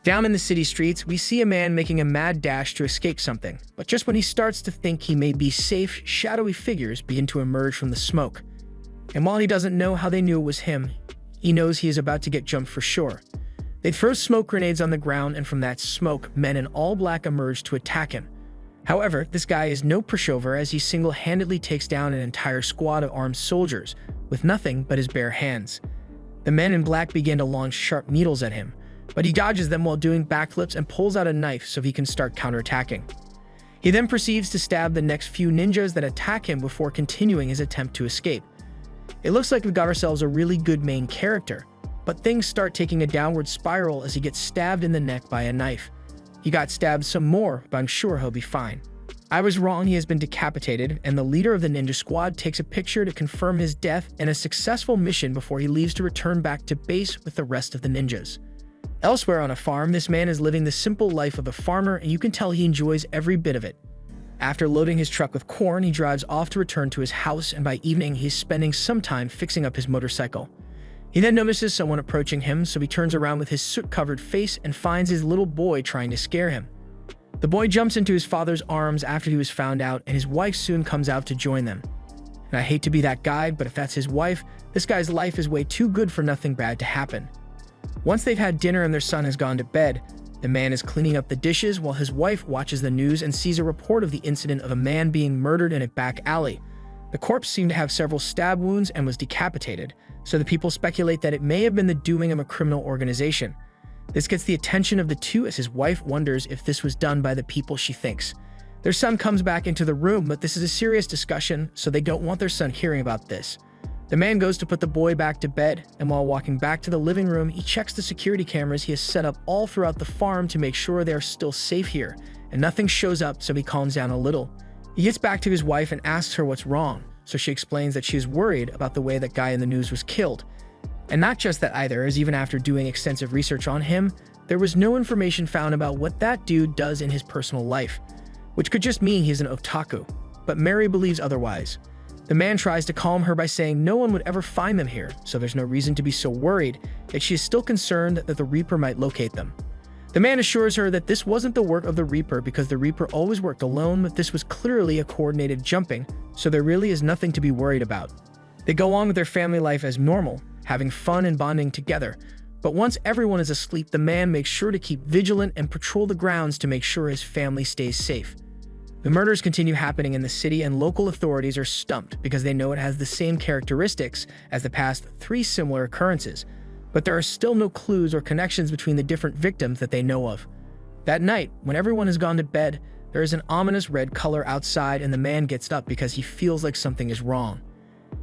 Down in the city streets, we see a man making a mad dash to escape something, but just when he starts to think he may be safe, shadowy figures begin to emerge from the smoke. And while he doesn't know how they knew it was him, he knows he is about to get jumped for sure. They throw smoke grenades on the ground, and from that smoke, men in all black emerge to attack him. However, this guy is no pushover as he single-handedly takes down an entire squad of armed soldiers with nothing but his bare hands. The men in black begin to launch sharp needles at him, but he dodges them while doing backflips and pulls out a knife so he can start counterattacking. He then proceeds to stab the next few ninjas that attack him before continuing his attempt to escape. It looks like we've got ourselves a really good main character, but things start taking a downward spiral as he gets stabbed in the neck by a knife. He got stabbed some more, but I'm sure he'll be fine. I was wrong, he has been decapitated, and the leader of the ninja squad takes a picture to confirm his death and a successful mission before he leaves to return back to base with the rest of the ninjas. Elsewhere on a farm, this man is living the simple life of a farmer, and you can tell he enjoys every bit of it. After loading his truck with corn, he drives off to return to his house, and by evening he's spending some time fixing up his motorcycle. He then notices someone approaching him, so he turns around with his soot-covered face and finds his little boy trying to scare him. The boy jumps into his father's arms after he was found out, and his wife soon comes out to join them. And I hate to be that guy, but if that's his wife, this guy's life is way too good for nothing bad to happen. Once they've had dinner and their son has gone to bed, the man is cleaning up the dishes while his wife watches the news and sees a report of the incident of a man being murdered in a back alley. The corpse seemed to have several stab wounds and was decapitated, so the people speculate that it may have been the doing of a criminal organization. This gets the attention of the two as his wife wonders if this was done by the people she thinks. Their son comes back into the room, but this is a serious discussion, so they don't want their son hearing about this. The man goes to put the boy back to bed, and while walking back to the living room, he checks the security cameras he has set up all throughout the farm to make sure they are still safe here, and nothing shows up, so he calms down a little. He gets back to his wife and asks her what's wrong, so she explains that she is worried about the way that guy in the news was killed. And not just that either, as even after doing extensive research on him, there was no information found about what that dude does in his personal life, which could just mean he's an otaku. But Mary believes otherwise. The man tries to calm her by saying no one would ever find them here, so there's no reason to be so worried, yet she is still concerned that the Reaper might locate them. The man assures her that this wasn't the work of the Reaper because the Reaper always worked alone, but this was clearly a coordinated jumping, so there really is nothing to be worried about. They go on with their family life as normal, having fun and bonding together, but once everyone is asleep, the man makes sure to keep vigilant and patrol the grounds to make sure his family stays safe. The murders continue happening in the city, and local authorities are stumped because they know it has the same characteristics as the past 3 similar occurrences, but there are still no clues or connections between the different victims that they know of. That night, when everyone has gone to bed, there is an ominous red color outside, and the man gets up because he feels like something is wrong.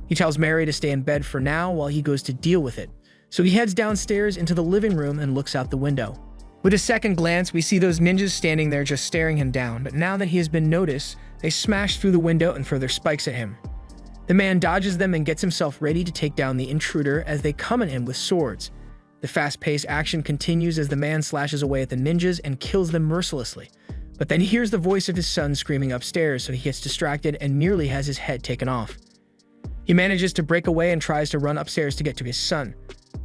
He tells Mary to stay in bed for now while he goes to deal with it, so he heads downstairs into the living room and looks out the window. With a second glance, we see those ninjas standing there just staring him down, but now that he has been noticed, they smash through the window and throw their spikes at him. The man dodges them and gets himself ready to take down the intruder as they come at him with swords. The fast-paced action continues as the man slashes away at the ninjas and kills them mercilessly. But then he hears the voice of his son screaming upstairs, so he gets distracted and nearly has his head taken off. He manages to break away and tries to run upstairs to get to his son.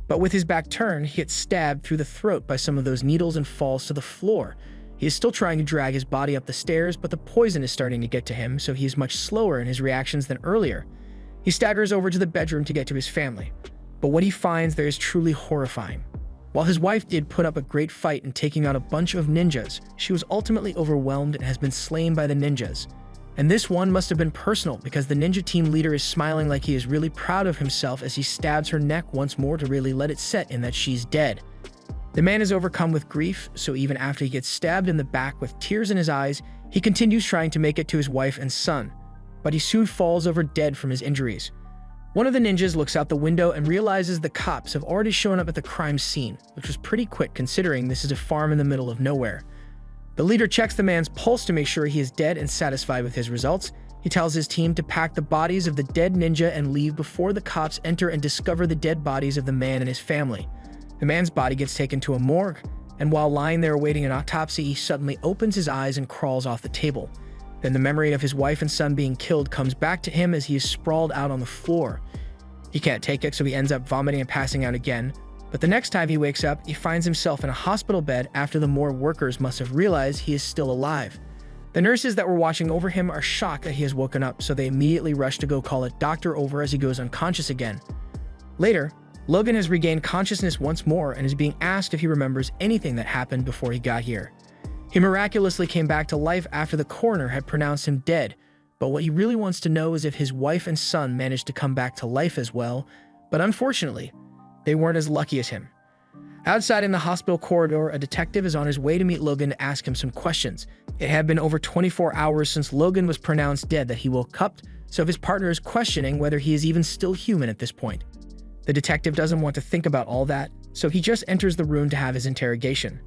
But with his back turned, he gets stabbed through the throat by some of those needles and falls to the floor. He is still trying to drag his body up the stairs, but the poison is starting to get to him, so he is much slower in his reactions than earlier. He staggers over to the bedroom to get to his family, but what he finds there is truly horrifying. While his wife did put up a great fight in taking out a bunch of ninjas, she was ultimately overwhelmed and has been slain by the ninjas. And this one must have been personal because the ninja team leader is smiling like he is really proud of himself as he stabs her neck once more to really let it set in that she's dead. The man is overcome with grief, so even after he gets stabbed in the back with tears in his eyes, he continues trying to make it to his wife and son, but he soon falls over dead from his injuries. One of the ninjas looks out the window and realizes the cops have already shown up at the crime scene, which was pretty quick considering this is a farm in the middle of nowhere. The leader checks the man's pulse to make sure he is dead and satisfied with his results. He tells his team to pack the bodies of the dead ninja and leave before the cops enter and discover the dead bodies of the man and his family. The man's body gets taken to a morgue, and while lying there awaiting an autopsy, he suddenly opens his eyes and crawls off the table. Then the memory of his wife and son being killed comes back to him as he is sprawled out on the floor. He can't take it, so he ends up vomiting and passing out again, But the next time he wakes up, he finds himself in a hospital bed after the morgue workers must have realized he is still alive. The nurses that were watching over him are shocked that he has woken up, so they immediately rush to go call a doctor over as he goes unconscious again. Later, Logan has regained consciousness once more and is being asked if he remembers anything that happened before he got here. He miraculously came back to life after the coroner had pronounced him dead, but what he really wants to know is if his wife and son managed to come back to life as well, but unfortunately, they weren't as lucky as him. Outside in the hospital corridor, a detective is on his way to meet Logan to ask him some questions. It had been over 24 hours since Logan was pronounced dead that he woke up, so his partner is questioning whether he is even still human at this point. The detective doesn't want to think about all that, so he just enters the room to have his interrogation.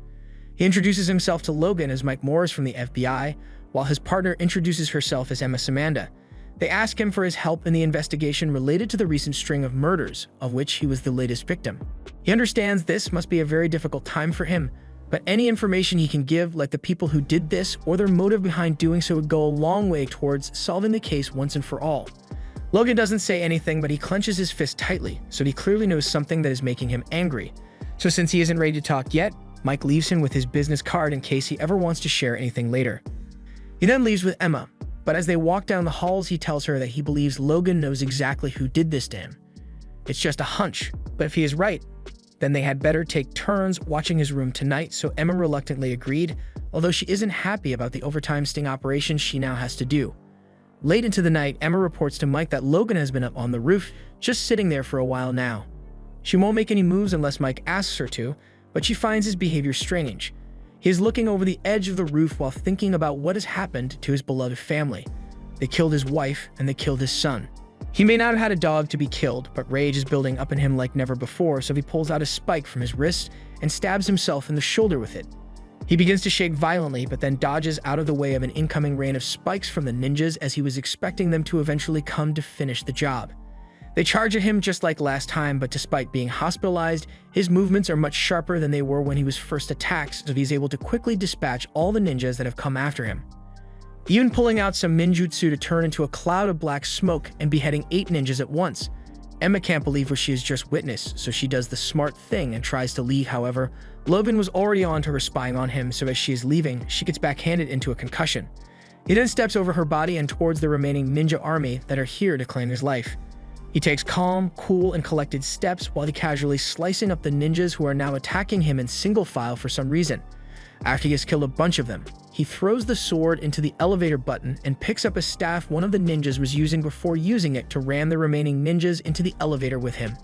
He introduces himself to Logan as Mike Morris from the FBI, while his partner introduces herself as Emma Samanda. They ask him for his help in the investigation related to the recent string of murders, of which he was the latest victim. He understands this must be a very difficult time for him, but any information he can give, like the people who did this or their motive behind doing so, would go a long way towards solving the case once and for all. Logan doesn't say anything, but he clenches his fist tightly, so he clearly knows something that is making him angry. So since he isn't ready to talk yet, Mike leaves him with his business card in case he ever wants to share anything later. He then leaves with Emma, but as they walk down the halls, he tells her that he believes Logan knows exactly who did this to him. It's just a hunch, but if he is right, then they had better take turns watching his room tonight, so Emma reluctantly agreed, although she isn't happy about the overtime sting operation she now has to do. Late into the night, Emma reports to Mike that Logan has been up on the roof, just sitting there for a while now. She won't make any moves unless Mike asks her to, but she finds his behavior strange. He is looking over the edge of the roof while thinking about what has happened to his beloved family. They killed his wife and they killed his son. He may not have had a dog to be killed, but rage is building up in him like never before, so he pulls out a spike from his wrist and stabs himself in the shoulder with it. He begins to shake violently, but then dodges out of the way of an incoming rain of spikes from the ninjas as he was expecting them to eventually come to finish the job. They charge at him just like last time, but despite being hospitalized, his movements are much sharper than they were when he was first attacked, so he's able to quickly dispatch all the ninjas that have come after him. Even pulling out some ninjutsu to turn into a cloud of black smoke and beheading 8 ninjas at once. Emma can't believe what she has just witnessed, so she does the smart thing and tries to leave. However, Logan was already on to her, spying on him, so as she is leaving, she gets backhanded into a concussion. He then steps over her body and towards the remaining ninja army that are here to claim his life. He takes calm, cool, and collected steps while he casually slicing up the ninjas who are now attacking him in single file for some reason. After he has killed a bunch of them, he throws the sword into the elevator button and picks up a staff one of the ninjas was using before using it to ram the remaining ninjas into the elevator with him.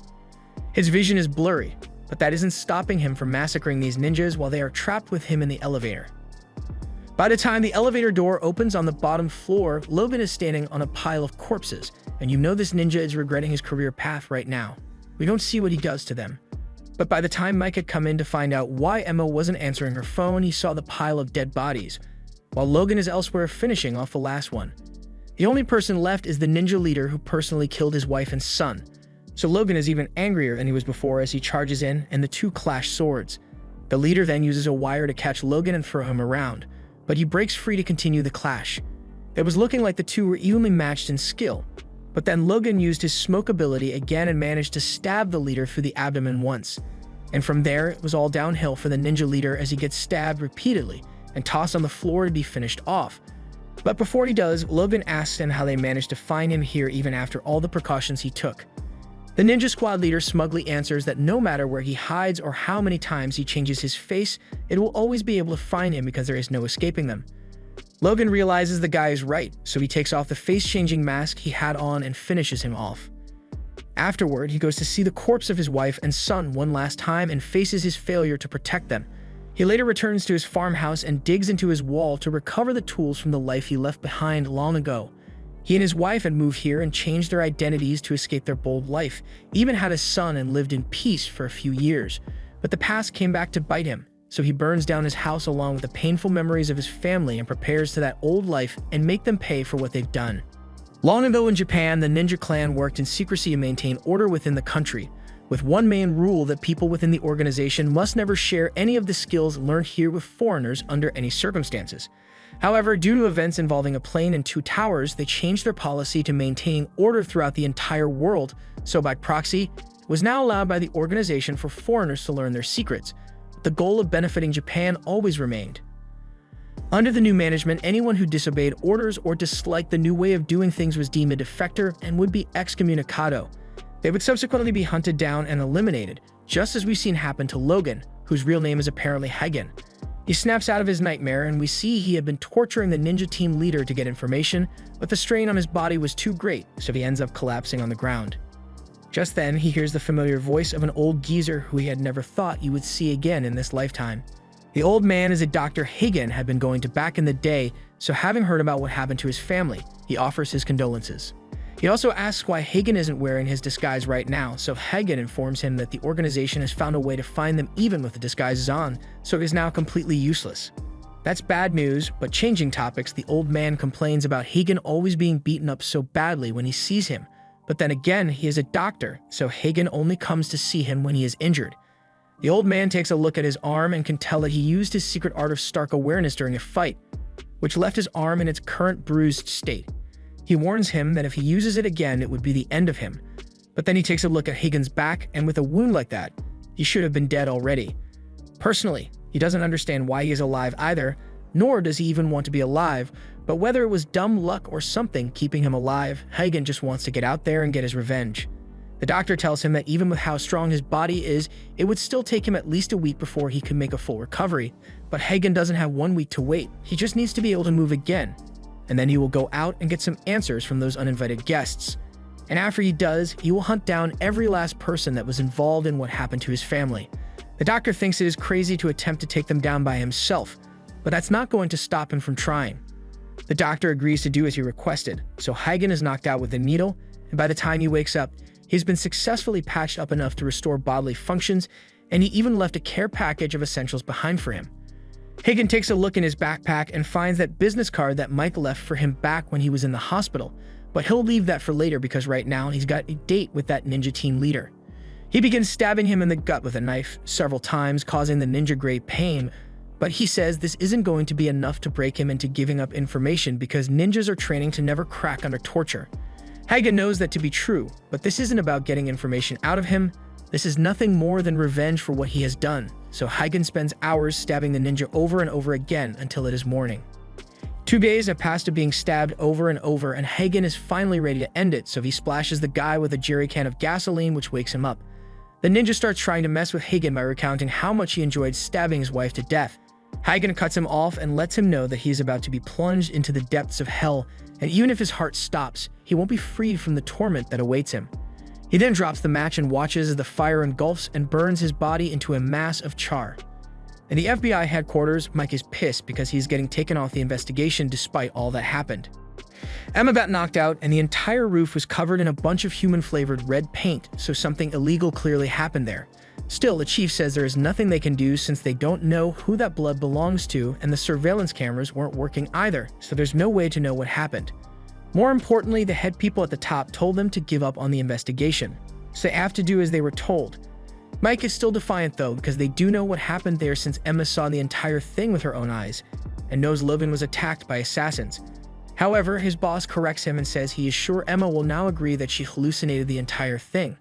His vision is blurry, but that isn't stopping him from massacring these ninjas while they are trapped with him in the elevator. By the time the elevator door opens on the bottom floor, Logan is standing on a pile of corpses, and you know this ninja is regretting his career path right now. We don't see what he does to them. But by the time Mike had come in to find out why Emma wasn't answering her phone, he saw the pile of dead bodies, while Logan is elsewhere finishing off the last one. The only person left is the ninja leader who personally killed his wife and son. So Logan is even angrier than he was before as he charges in and the two clash swords. The leader then uses a wire to catch Logan and throw him around, but he breaks free to continue the clash. It was looking like the two were evenly matched in skill, but then Logan used his smoke ability again and managed to stab the leader through the abdomen once. And from there, it was all downhill for the ninja leader as he gets stabbed repeatedly and tossed on the floor to be finished off. But before he does, Logan asks him how they managed to find him here even after all the precautions he took. The ninja squad leader smugly answers that no matter where he hides or how many times he changes his face, it will always be able to find him because there is no escaping them. Logan realizes the guy is right, so he takes off the face-changing mask he had on and finishes him off. Afterward, he goes to see the corpse of his wife and son one last time and faces his failure to protect them. He later returns to his farmhouse and digs into his wall to recover the tools from the life he left behind long ago. He and his wife had moved here and changed their identities to escape their bold life, even had a son and lived in peace for a few years. But the past came back to bite him, so he burns down his house along with the painful memories of his family and prepares to that old life and make them pay for what they've done. Long ago in Japan, the ninja clan worked in secrecy to maintain order within the country, with one main rule that people within the organization must never share any of the skills learned here with foreigners under any circumstances. However, due to events involving a plane and 2 towers, they changed their policy to maintain order throughout the entire world, so by proxy, was now allowed by the Organization for Foreigners to learn their secrets. The goal of benefiting Japan always remained. Under the new management, anyone who disobeyed orders or disliked the new way of doing things was deemed a defector and would be excommunicado. They would subsequently be hunted down and eliminated, just as we've seen happen to Logan, whose real name is apparently Hagen. He snaps out of his nightmare, and we see he had been torturing the ninja team leader to get information, but the strain on his body was too great, so he ends up collapsing on the ground. Just then, he hears the familiar voice of an old geezer who he had never thought he would see again in this lifetime. The old man is a Dr. Hagen had been going to back in the day, so having heard about what happened to his family, he offers his condolences. He also asks why Hagen isn't wearing his disguise right now, so Hagen informs him that the organization has found a way to find them even with the disguises on, so it is now completely useless. That's bad news, but changing topics, the old man complains about Hagen always being beaten up so badly when he sees him. But then again, he is a doctor, so Hagen only comes to see him when he is injured. The old man takes a look at his arm and can tell that he used his secret art of Stark awareness during a fight, which left his arm in its current bruised state. He warns him that if he uses it again, it would be the end of him. But then he takes a look at Hagen's back, and with a wound like that, he should have been dead already. Personally, he doesn't understand why he is alive either, nor does he even want to be alive, but whether it was dumb luck or something keeping him alive, Hagen just wants to get out there and get his revenge. The doctor tells him that even with how strong his body is, it would still take him at least a week before he could make a full recovery, but Hagen doesn't have 1 week to wait. He just needs to be able to move again. And then he will go out and get some answers from those uninvited guests. And after he does, he will hunt down every last person that was involved in what happened to his family. The doctor thinks it is crazy to attempt to take them down by himself, but that's not going to stop him from trying. The doctor agrees to do as he requested, so Hagen is knocked out with a needle, and by the time he wakes up, he's been successfully patched up enough to restore bodily functions, and he even left a care package of essentials behind for him. Hagen takes a look in his backpack and finds that business card that Mike left for him back when he was in the hospital, but he'll leave that for later because right now he's got a date with that ninja team leader. He begins stabbing him in the gut with a knife several times, causing the ninja great pain, but he says this isn't going to be enough to break him into giving up information because ninjas are training to never crack under torture. Hagen knows that to be true, but this isn't about getting information out of him. This is nothing more than revenge for what he has done, so Hagen spends hours stabbing the ninja over and over again until it is morning. 2 days have passed of being stabbed over and over, and Hagen is finally ready to end it, so he splashes the guy with a jerry can of gasoline, which wakes him up. The ninja starts trying to mess with Hagen by recounting how much he enjoyed stabbing his wife to death. Hagen cuts him off and lets him know that he is about to be plunged into the depths of hell, and even if his heart stops, he won't be freed from the torment that awaits him. He then drops the match and watches as the fire engulfs and burns his body into a mass of char. In the FBI headquarters, Mike is pissed because he's getting taken off the investigation despite all that happened. Emma got knocked out, and the entire roof was covered in a bunch of human-flavored red paint, so something illegal clearly happened there. Still, the chief says there is nothing they can do since they don't know who that blood belongs to, and the surveillance cameras weren't working either, so there's no way to know what happened. More importantly, the head people at the top told them to give up on the investigation, so they have to do as they were told. Mike is still defiant though, because they do know what happened there since Emma saw the entire thing with her own eyes, and knows Logan was attacked by assassins. However, his boss corrects him and says he is sure Emma will now agree that she hallucinated the entire thing.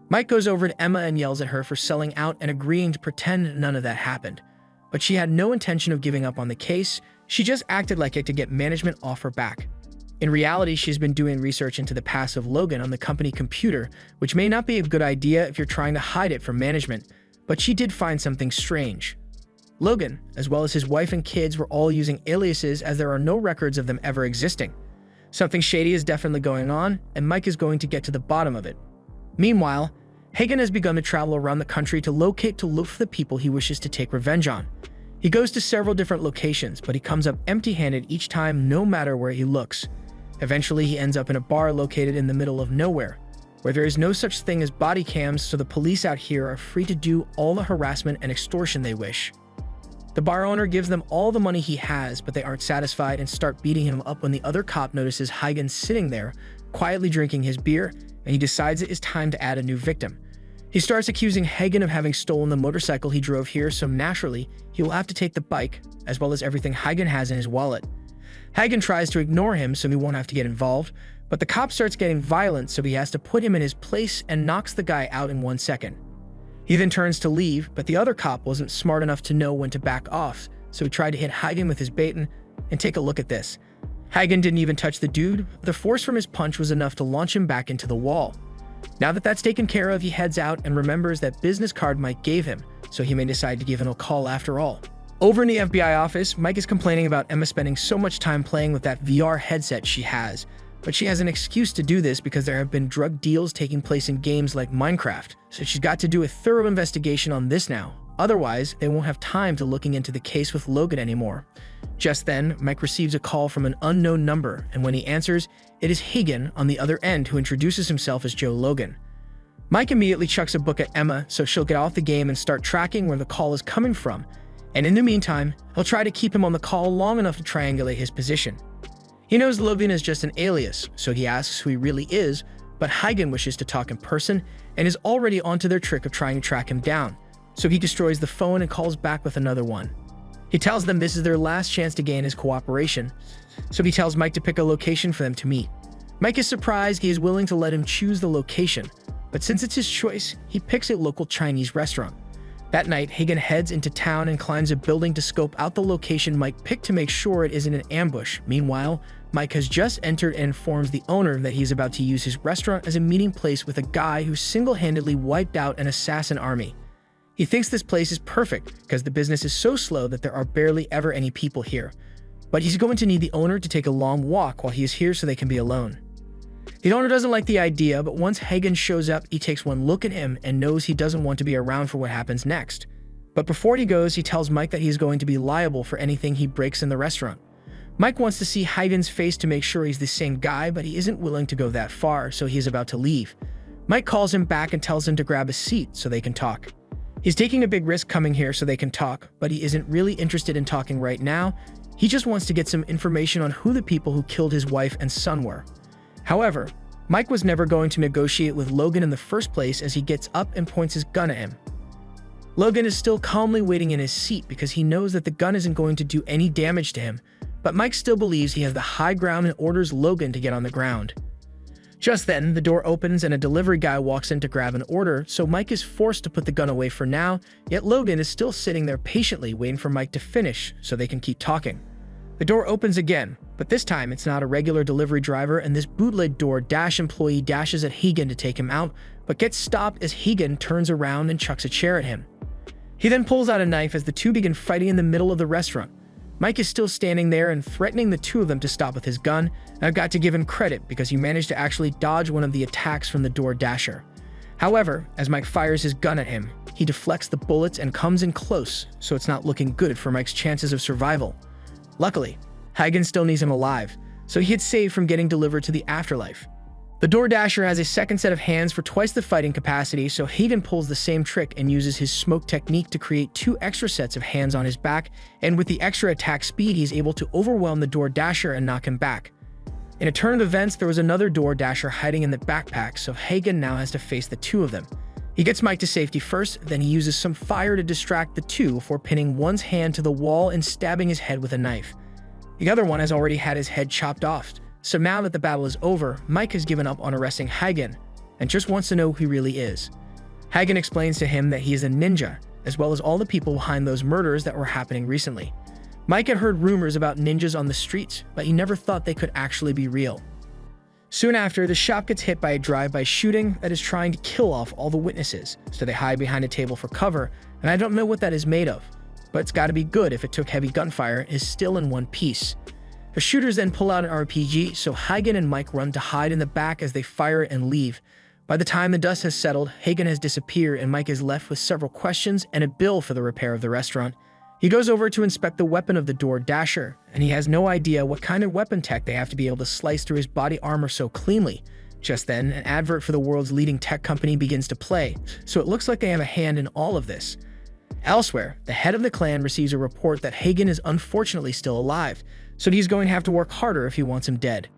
Mike goes over to Emma and yells at her for selling out and agreeing to pretend none of that happened. But she had no intention of giving up on the case, she just acted like it to get management off her back. In reality, she's been doing research into the past of Logan on the company computer, which may not be a good idea if you're trying to hide it from management, but she did find something strange. Logan, as well as his wife and kids, were all using aliases as there are no records of them ever existing. Something shady is definitely going on, and Mike is going to get to the bottom of it. Meanwhile, Hagen has begun to travel around the country to look for the people he wishes to take revenge on. He goes to several different locations, but he comes up empty-handed each time no matter where he looks. Eventually, he ends up in a bar located in the middle of nowhere, where there is no such thing as body cams, so the police out here are free to do all the harassment and extortion they wish. The bar owner gives them all the money he has, but they aren't satisfied and start beating him up when the other cop notices Hagen sitting there, quietly drinking his beer, and he decides it is time to add a new victim. He starts accusing Hagen of having stolen the motorcycle he drove here, so naturally, he will have to take the bike, as well as everything Hagen has in his wallet. Hagen tries to ignore him so he won't have to get involved, But the cop starts getting violent, so he has to put him in his place and knocks the guy out in 1 second. He then turns to leave, but the other cop wasn't smart enough to know when to back off, so he tried to hit Hagen with his baton. And take a look at this. Hagen didn't even touch the dude. The force from his punch was enough to launch him back into the wall. Now that that's taken care of, he heads out and remembers that business card Mike gave him, so he may decide to give him a call after all. Over in the FBI office, Mike is complaining about Emma spending so much time playing with that VR headset she has, but she has an excuse to do this because there have been drug deals taking place in games like Minecraft, so she's got to do a thorough investigation on this now. Otherwise, they won't have time to looking into the case with Logan anymore. Just then, Mike receives a call from an unknown number, and when he answers, it is Hagen on the other end who introduces himself as Joe Logan. Mike immediately chucks a book at Emma so she'll get off the game and start tracking where the call is coming from, and in the meantime, he'll try to keep him on the call long enough to triangulate his position. He knows Logan is just an alias, so he asks who he really is, but Hagen wishes to talk in person and is already onto their trick of trying to track him down. So he destroys the phone and calls back with another one. He tells them this is their last chance to gain his cooperation, so he tells Mike to pick a location for them to meet. Mike is surprised he is willing to let him choose the location, but since it's his choice, he picks a local Chinese restaurant. That night, Hagen heads into town and climbs a building to scope out the location Mike picked to make sure it isn't an ambush. Meanwhile, Mike has just entered and informs the owner that he's about to use his restaurant as a meeting place with a guy who single-handedly wiped out an assassin army. He thinks this place is perfect because the business is so slow that there are barely ever any people here. But he's going to need the owner to take a long walk while he is here so they can be alone. The owner doesn't like the idea, but once Hagen shows up, he takes one look at him and knows he doesn't want to be around for what happens next. But before he goes, he tells Mike that he's going to be liable for anything he breaks in the restaurant. Mike wants to see Hagen's face to make sure he's the same guy, but he isn't willing to go that far, so he is about to leave. Mike calls him back and tells him to grab a seat so they can talk. He's taking a big risk coming here so they can talk, but he isn't really interested in talking right now. He just wants to get some information on who the people who killed his wife and son were. However, Mike was never going to negotiate with Logan in the first place as he gets up and points his gun at him. Logan is still calmly waiting in his seat because he knows that the gun isn't going to do any damage to him, but Mike still believes he has the high ground and orders Logan to get on the ground. Just then, the door opens and a delivery guy walks in to grab an order, so Mike is forced to put the gun away for now, yet Logan is still sitting there patiently waiting for Mike to finish so they can keep talking. The door opens again, but this time it's not a regular delivery driver, and this bootleg DoorDash employee dashes at Hagen to take him out, but gets stopped as Hagen turns around and chucks a chair at him. He then pulls out a knife as the two begin fighting in the middle of the restaurant. Mike is still standing there and threatening the two of them to stop with his gun, and I've got to give him credit because he managed to actually dodge one of the attacks from the DoorDasher. However, as Mike fires his gun at him, he deflects the bullets and comes in close, so it's not looking good for Mike's chances of survival. Luckily, Hagen still needs him alive, so he gets saved from getting delivered to the afterlife. The DoorDasher has a second set of hands for twice the fighting capacity, so Hagen pulls the same trick and uses his smoke technique to create 2 extra sets of hands on his back, and with the extra attack speed, he's able to overwhelm the DoorDasher and knock him back. In a turn of events, there was another DoorDasher hiding in the backpack, so Hagen now has to face the two of them. He gets Mike to safety first, then he uses some fire to distract the two before pinning one's hand to the wall and stabbing his head with a knife. The other one has already had his head chopped off. So now that the battle is over, Mike has given up on arresting Hagen and just wants to know who he really is. Hagen explains to him that he is a ninja, as well as all the people behind those murders that were happening recently. Mike had heard rumors about ninjas on the streets, but he never thought they could actually be real. Soon after, the shop gets hit by a drive-by shooting that is trying to kill off all the witnesses, so they hide behind a table for cover, and I don't know what that is made of, but it's gotta be good if it took heavy gunfire and is still in one piece. The shooters then pull out an RPG, so Hagen and Mike run to hide in the back as they fire and leave. By the time the dust has settled, Hagen has disappeared and Mike is left with several questions and a bill for the repair of the restaurant. He goes over to inspect the weapon of the DoorDasher, and he has no idea what kind of weapon tech they have to be able to slice through his body armor so cleanly. Just then, an advert for the world's leading tech company begins to play, so it looks like they have a hand in all of this. Elsewhere, the head of the clan receives a report that Hagen is unfortunately still alive, so he's going to have to work harder if he wants him dead.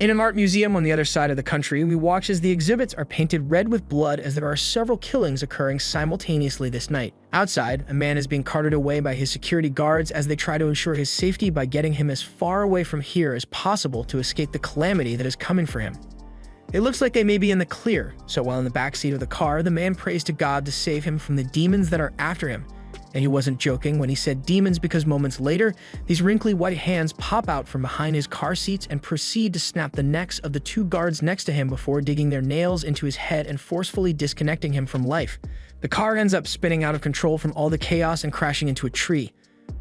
In an art museum on the other side of the country, we watch as the exhibits are painted red with blood as there are several killings occurring simultaneously this night. Outside, a man is being carted away by his security guards as they try to ensure his safety by getting him as far away from here as possible to escape the calamity that is coming for him. It looks like they may be in the clear, so while in the backseat of the car, the man prays to God to save him from the demons that are after him. And he wasn't joking when he said demons, because moments later, these wrinkly white hands pop out from behind his car seats and proceed to snap the necks of the two guards next to him before digging their nails into his head and forcefully disconnecting him from life. The car ends up spinning out of control from all the chaos and crashing into a tree.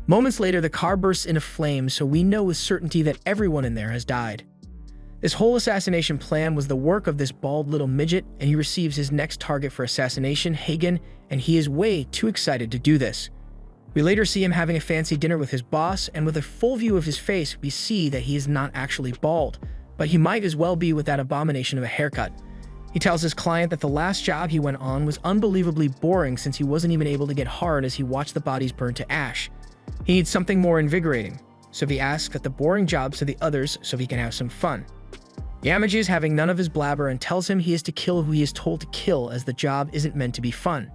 Moments later, the car bursts into flames, so we know with certainty that everyone in there has died. This whole assassination plan was the work of this bald little midget, and he receives his next target for assassination, Hagen, and he is way too excited to do this. We later see him having a fancy dinner with his boss, and with a full view of his face, we see that he is not actually bald, but he might as well be with that abomination of a haircut. He tells his client that the last job he went on was unbelievably boring since he wasn't even able to get hard as he watched the bodies burn to ash. He needs something more invigorating, so he asks that the boring jobs to the others so he can have some fun. Yamaji is having none of his blabber and tells him he is to kill who he is told to kill, as the job isn't meant to be fun.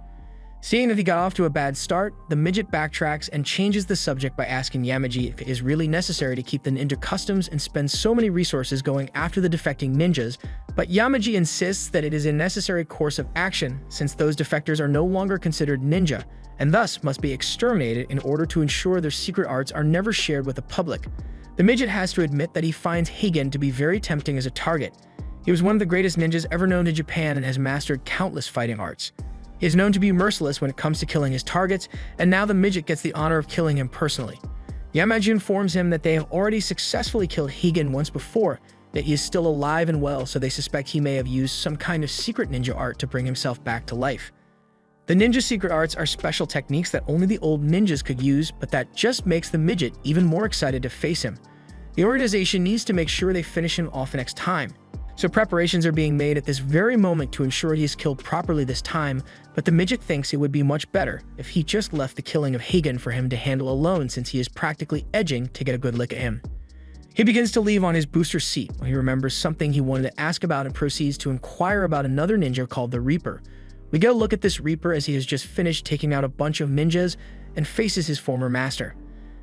Seeing that he got off to a bad start, the midget backtracks and changes the subject by asking Yamaji if it is really necessary to keep the ninja customs and spend so many resources going after the defecting ninjas, but Yamaji insists that it is a necessary course of action since those defectors are no longer considered ninja, and thus must be exterminated in order to ensure their secret arts are never shared with the public. The midget has to admit that he finds Hagen to be very tempting as a target. He was one of the greatest ninjas ever known to Japan and has mastered countless fighting arts. He is known to be merciless when it comes to killing his targets, and now the midget gets the honor of killing him personally. Yamaji informs him that they have already successfully killed Hagen once before, that he is still alive and well, so they suspect he may have used some kind of secret ninja art to bring himself back to life. The ninja secret arts are special techniques that only the old ninjas could use, but that just makes the midget even more excited to face him. The organization needs to make sure they finish him off next time, so preparations are being made at this very moment to ensure he is killed properly this time, but the midget thinks it would be much better if he just left the killing of Hagen for him to handle alone, since he is practically edging to get a good lick at him. He begins to leave on his booster seat when he remembers something he wanted to ask about and proceeds to inquire about another ninja called the Reaper. We get a look at this Reaper as he has just finished taking out a bunch of ninjas and faces his former master.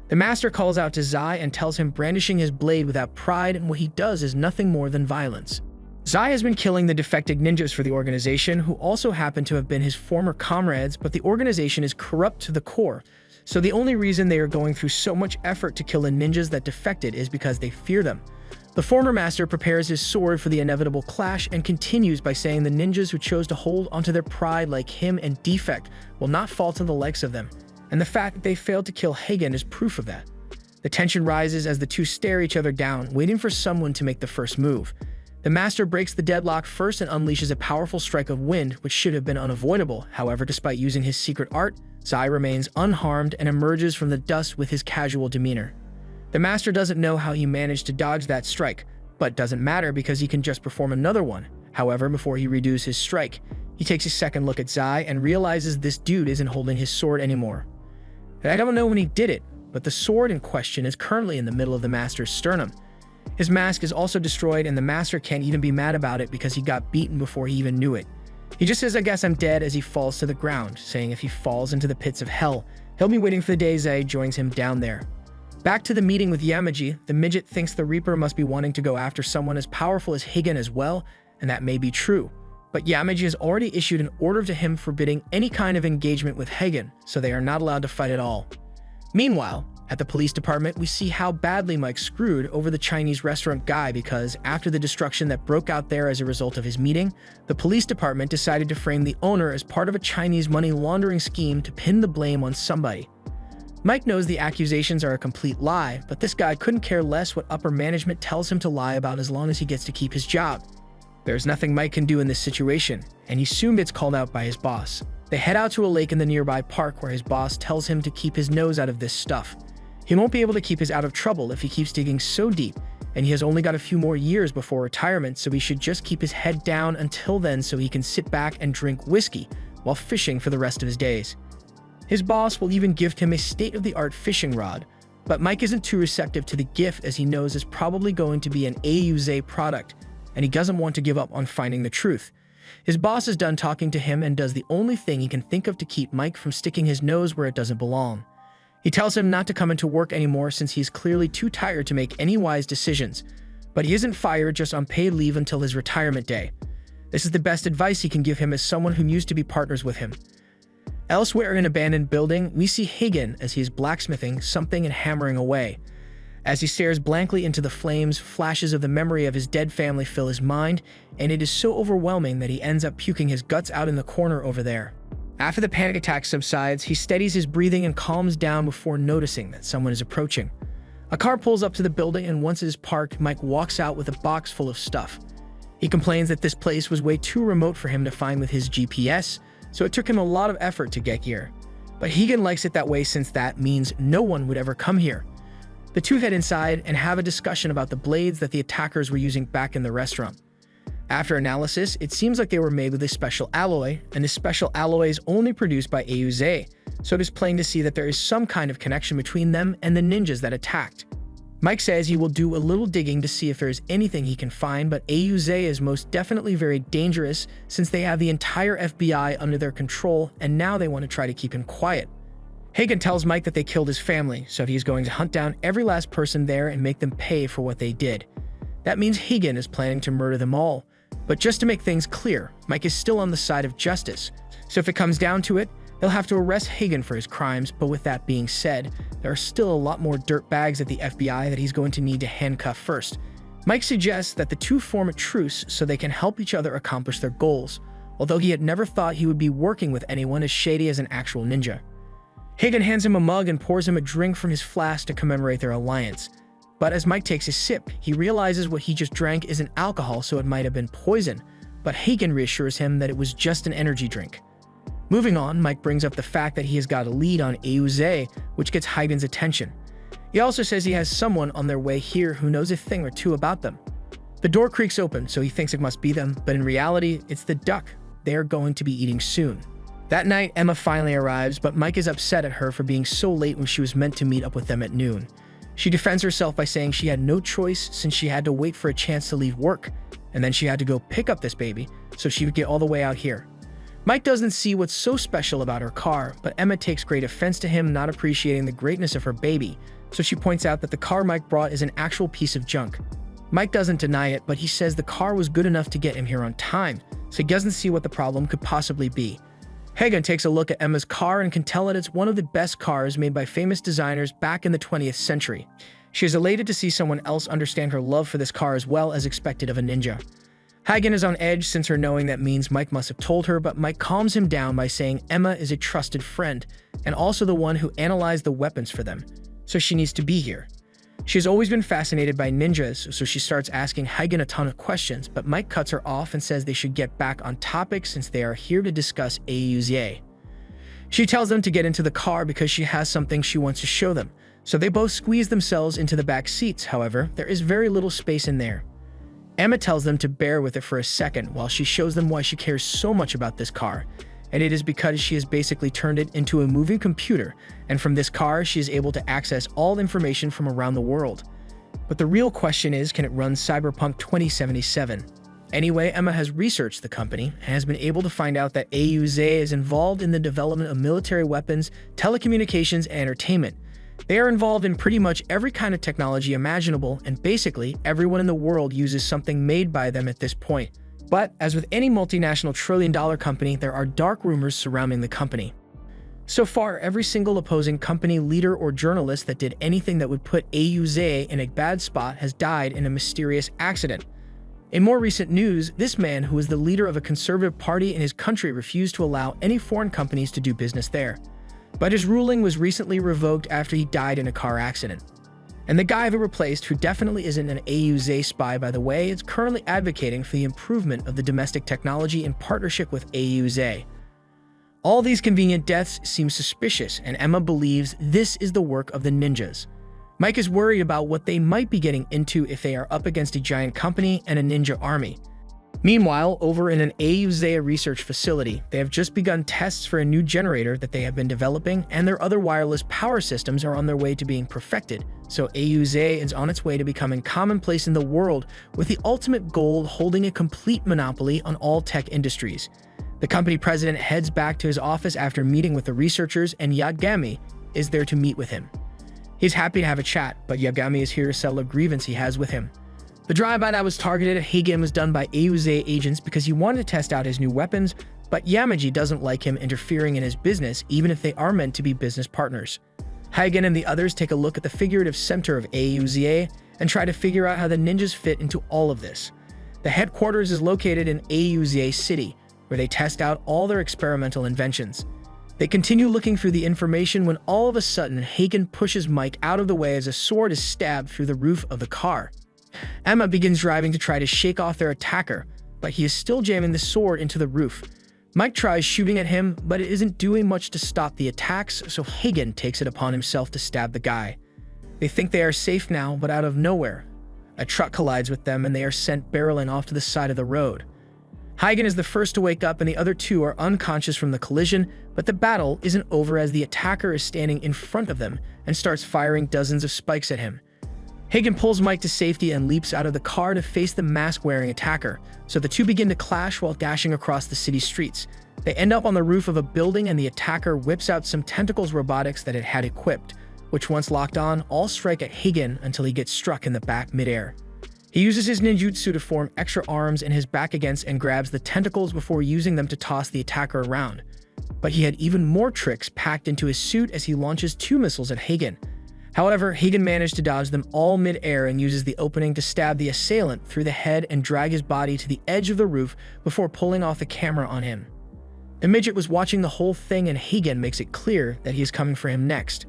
The master calls out to Zai and tells him brandishing his blade without pride, and what he does is nothing more than violence. Zai has been killing the defected ninjas for the organization, who also happen to have been his former comrades, but the organization is corrupt to the core, so the only reason they are going through so much effort to kill the ninjas that defected is because they fear them. The former master prepares his sword for the inevitable clash and continues by saying the ninjas who chose to hold onto their pride like him and Defect will not fall to the likes of them, and the fact that they failed to kill Hagen is proof of that. The tension rises as the two stare each other down, waiting for someone to make the first move. The master breaks the deadlock first and unleashes a powerful strike of wind, which should have been unavoidable. However, despite using his secret art, Zai remains unharmed and emerges from the dust with his casual demeanor. The master doesn't know how he managed to dodge that strike, but doesn't matter because he can just perform another one. However, before he redoes his strike, he takes a second look at Zai and realizes this dude isn't holding his sword anymore. I don't know when he did it, but the sword in question is currently in the middle of the master's sternum. His mask is also destroyed, and the master can't even be mad about it because he got beaten before he even knew it. He just says, "I guess I'm dead," as he falls to the ground, saying if he falls into the pits of hell, he'll be waiting for the day Zai joins him down there. Back to the meeting with Yamaji, the midget thinks the Reaper must be wanting to go after someone as powerful as Hagen as well, and that may be true. But Yamaji has already issued an order to him forbidding any kind of engagement with Hagen, so they are not allowed to fight at all. Meanwhile, at the police department, we see how badly Mike screwed over the Chinese restaurant guy because after the destruction that broke out there as a result of his meeting, the police department decided to frame the owner as part of a Chinese money laundering scheme to pin the blame on somebody. Mike knows the accusations are a complete lie, but this guy couldn't care less what upper management tells him to lie about as long as he gets to keep his job. There's nothing Mike can do in this situation, and he soon gets called out by his boss. They head out to a lake in the nearby park where his boss tells him to keep his nose out of this stuff. He won't be able to keep his out of trouble if he keeps digging so deep, and he has only got a few more years before retirement, so he should just keep his head down until then so he can sit back and drink whiskey while fishing for the rest of his days. His boss will even gift him a state-of-the-art fishing rod, But Mike isn't too receptive to the gift, as he knows it's probably going to be an AUZA product, and he doesn't want to give up on finding the truth. His boss is done talking to him and does the only thing he can think of to keep Mike from sticking his nose where it doesn't belong. He tells him not to come into work anymore since he's clearly too tired to make any wise decisions, but he isn't fired, just on paid leave until his retirement day. This is the best advice he can give him as someone who used to be partners with him. Elsewhere in an abandoned building, we see Hagen as he is blacksmithing something and hammering away. As he stares blankly into the flames, flashes of the memory of his dead family fill his mind, and it is so overwhelming that he ends up puking his guts out in the corner over there. After the panic attack subsides, he steadies his breathing and calms down before noticing that someone is approaching. A car pulls up to the building, and once it is parked, Mike walks out with a box full of stuff. He complains that this place was way too remote for him to find with his GPS, so it took him a lot of effort to get here. But Hagen likes it that way since that means no one would ever come here. The two head inside and have a discussion about the blades that the attackers were using back in the restaurant. After analysis, it seems like they were made with a special alloy, and this special alloy is only produced by AUZA, so it is plain to see that there is some kind of connection between them and the ninjas that attacked. Mike says he will do a little digging to see if there is anything he can find, but AUZA is most definitely very dangerous since they have the entire FBI under their control, and now they want to try to keep him quiet. Hagen tells Mike that they killed his family, so he is going to hunt down every last person there and make them pay for what they did. That means Hagen is planning to murder them all. But just to make things clear, Mike is still on the side of justice, so if it comes down to it, they'll have to arrest Hagen for his crimes. But with that being said, there are still a lot more dirt bags at the FBI that he's going to need to handcuff first. Mike suggests that the two form a truce so they can help each other accomplish their goals, although he had never thought he would be working with anyone as shady as an actual ninja. Hagen hands him a mug and pours him a drink from his flask to commemorate their alliance. But as Mike takes a sip, he realizes what he just drank isn't alcohol, so it might have been poison, but Hagen reassures him that it was just an energy drink. Moving on, Mike brings up the fact that he has got a lead on AUZA, which gets Hagen's attention. He also says he has someone on their way here who knows a thing or two about them. The door creaks open, so he thinks it must be them, but in reality, it's the duck they are going to be eating soon. That night, Emma finally arrives, but Mike is upset at her for being so late when she was meant to meet up with them at noon. She defends herself by saying she had no choice since she had to wait for a chance to leave work, and then she had to go pick up this baby so she would get all the way out here. Mike doesn't see what's so special about her car, but Emma takes great offense to him not appreciating the greatness of her baby, so she points out that the car Mike brought is an actual piece of junk. Mike doesn't deny it, but he says the car was good enough to get him here on time, so he doesn't see what the problem could possibly be. Hagen takes a look at Emma's car and can tell that it's one of the best cars made by famous designers back in the 20th century. She is elated to see someone else understand her love for this car as well as expected of a ninja. Hagen is on edge since her knowing that means Mike must have told her, but Mike calms him down by saying Emma is a trusted friend and also the one who analyzed the weapons for them, so she needs to be here. She has always been fascinated by ninjas, so she starts asking Hagen a ton of questions, but Mike cuts her off and says they should get back on topic since they are here to discuss AUZA. She tells them to get into the car because she has something she wants to show them, so they both squeeze themselves into the back seats. However, there is very little space in there. Emma tells them to bear with it for a second while she shows them why she cares so much about this car, and it is because she has basically turned it into a moving computer, and from this car she is able to access all information from around the world. But the real question is, can it run Cyberpunk 2077? Anyway, Emma has researched the company and has been able to find out that AUZA is involved in the development of military weapons, telecommunications, and entertainment. They are involved in pretty much every kind of technology imaginable, and basically everyone in the world uses something made by them at this point. But, as with any multinational trillion-dollar company, there are dark rumors surrounding the company. So far, every single opposing company leader or journalist that did anything that would put AUZA in a bad spot has died in a mysterious accident. In more recent news, this man, who is the leader of a conservative party in his country, refused to allow any foreign companies to do business there. But his ruling was recently revoked after he died in a car accident. And the guy who replaced, who definitely isn't an AUZA spy by the way, is currently advocating for the improvement of the domestic technology in partnership with AUZA. All these convenient deaths seem suspicious, and Emma believes this is the work of the ninjas. Mike is worried about what they might be getting into if they are up against a giant company and a ninja army. Meanwhile, over in an AUZA research facility, they have just begun tests for a new generator that they have been developing, and their other wireless power systems are on their way to being perfected. So AUZA is on its way to becoming commonplace in the world, with the ultimate goal holding a complete monopoly on all tech industries. The company president heads back to his office after meeting with the researchers, and Yagami is there to meet with him. He's happy to have a chat, but Yagami is here to settle a grievance he has with him. The drive-by that was targeted at Hagen was done by AUZA agents because he wanted to test out his new weapons, but Yamaji doesn't like him interfering in his business even if they are meant to be business partners. Hagen and the others take a look at the figurative center of AUZA and try to figure out how the ninjas fit into all of this. The headquarters is located in AUZA City, where they test out all their experimental inventions. They continue looking through the information when all of a sudden Hagen pushes Mike out of the way as a sword is stabbed through the roof of the car. Emma begins driving to try to shake off their attacker, but he is still jamming the sword into the roof. Mike tries shooting at him, but it isn't doing much to stop the attacks, so Hagen takes it upon himself to stab the guy. They think they are safe now, but out of nowhere, a truck collides with them and they are sent barreling off to the side of the road. Hagen is the first to wake up and the other two are unconscious from the collision, but the battle isn't over as the attacker is standing in front of them and starts firing dozens of spikes at him. Hagen pulls Mike to safety and leaps out of the car to face the mask-wearing attacker, so the two begin to clash while dashing across the city streets. They end up on the roof of a building and the attacker whips out some tentacles robotics that it had equipped, which once locked on, all strike at Hagen until he gets struck in the back midair. He uses his ninjutsu to form extra arms in his back against and grabs the tentacles before using them to toss the attacker around. But he had even more tricks packed into his suit as he launches 2 missiles at Hagen. However, Hagen managed to dodge them all mid-air and uses the opening to stab the assailant through the head and drag his body to the edge of the roof before pulling off the camera on him. The midget was watching the whole thing and Hagen makes it clear that he is coming for him next.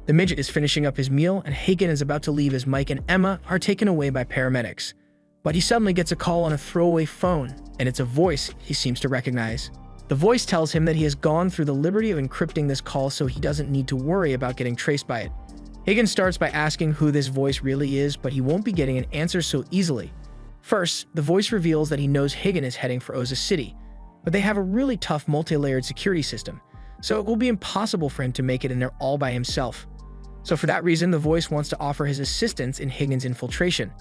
The midget is finishing up his meal and Hagen is about to leave as Mike and Emma are taken away by paramedics. But he suddenly gets a call on a throwaway phone, and it's a voice he seems to recognize. The voice tells him that he has gone through the liberty of encrypting this call so he doesn't need to worry about getting traced by it. Hagen starts by asking who this voice really is, but he won't be getting an answer so easily. First, the voice reveals that he knows Hagen is heading for Oza City, but they have a really tough multi-layered security system, so it will be impossible for him to make it in there all by himself. So for that reason, the voice wants to offer his assistance in Hagen's infiltration.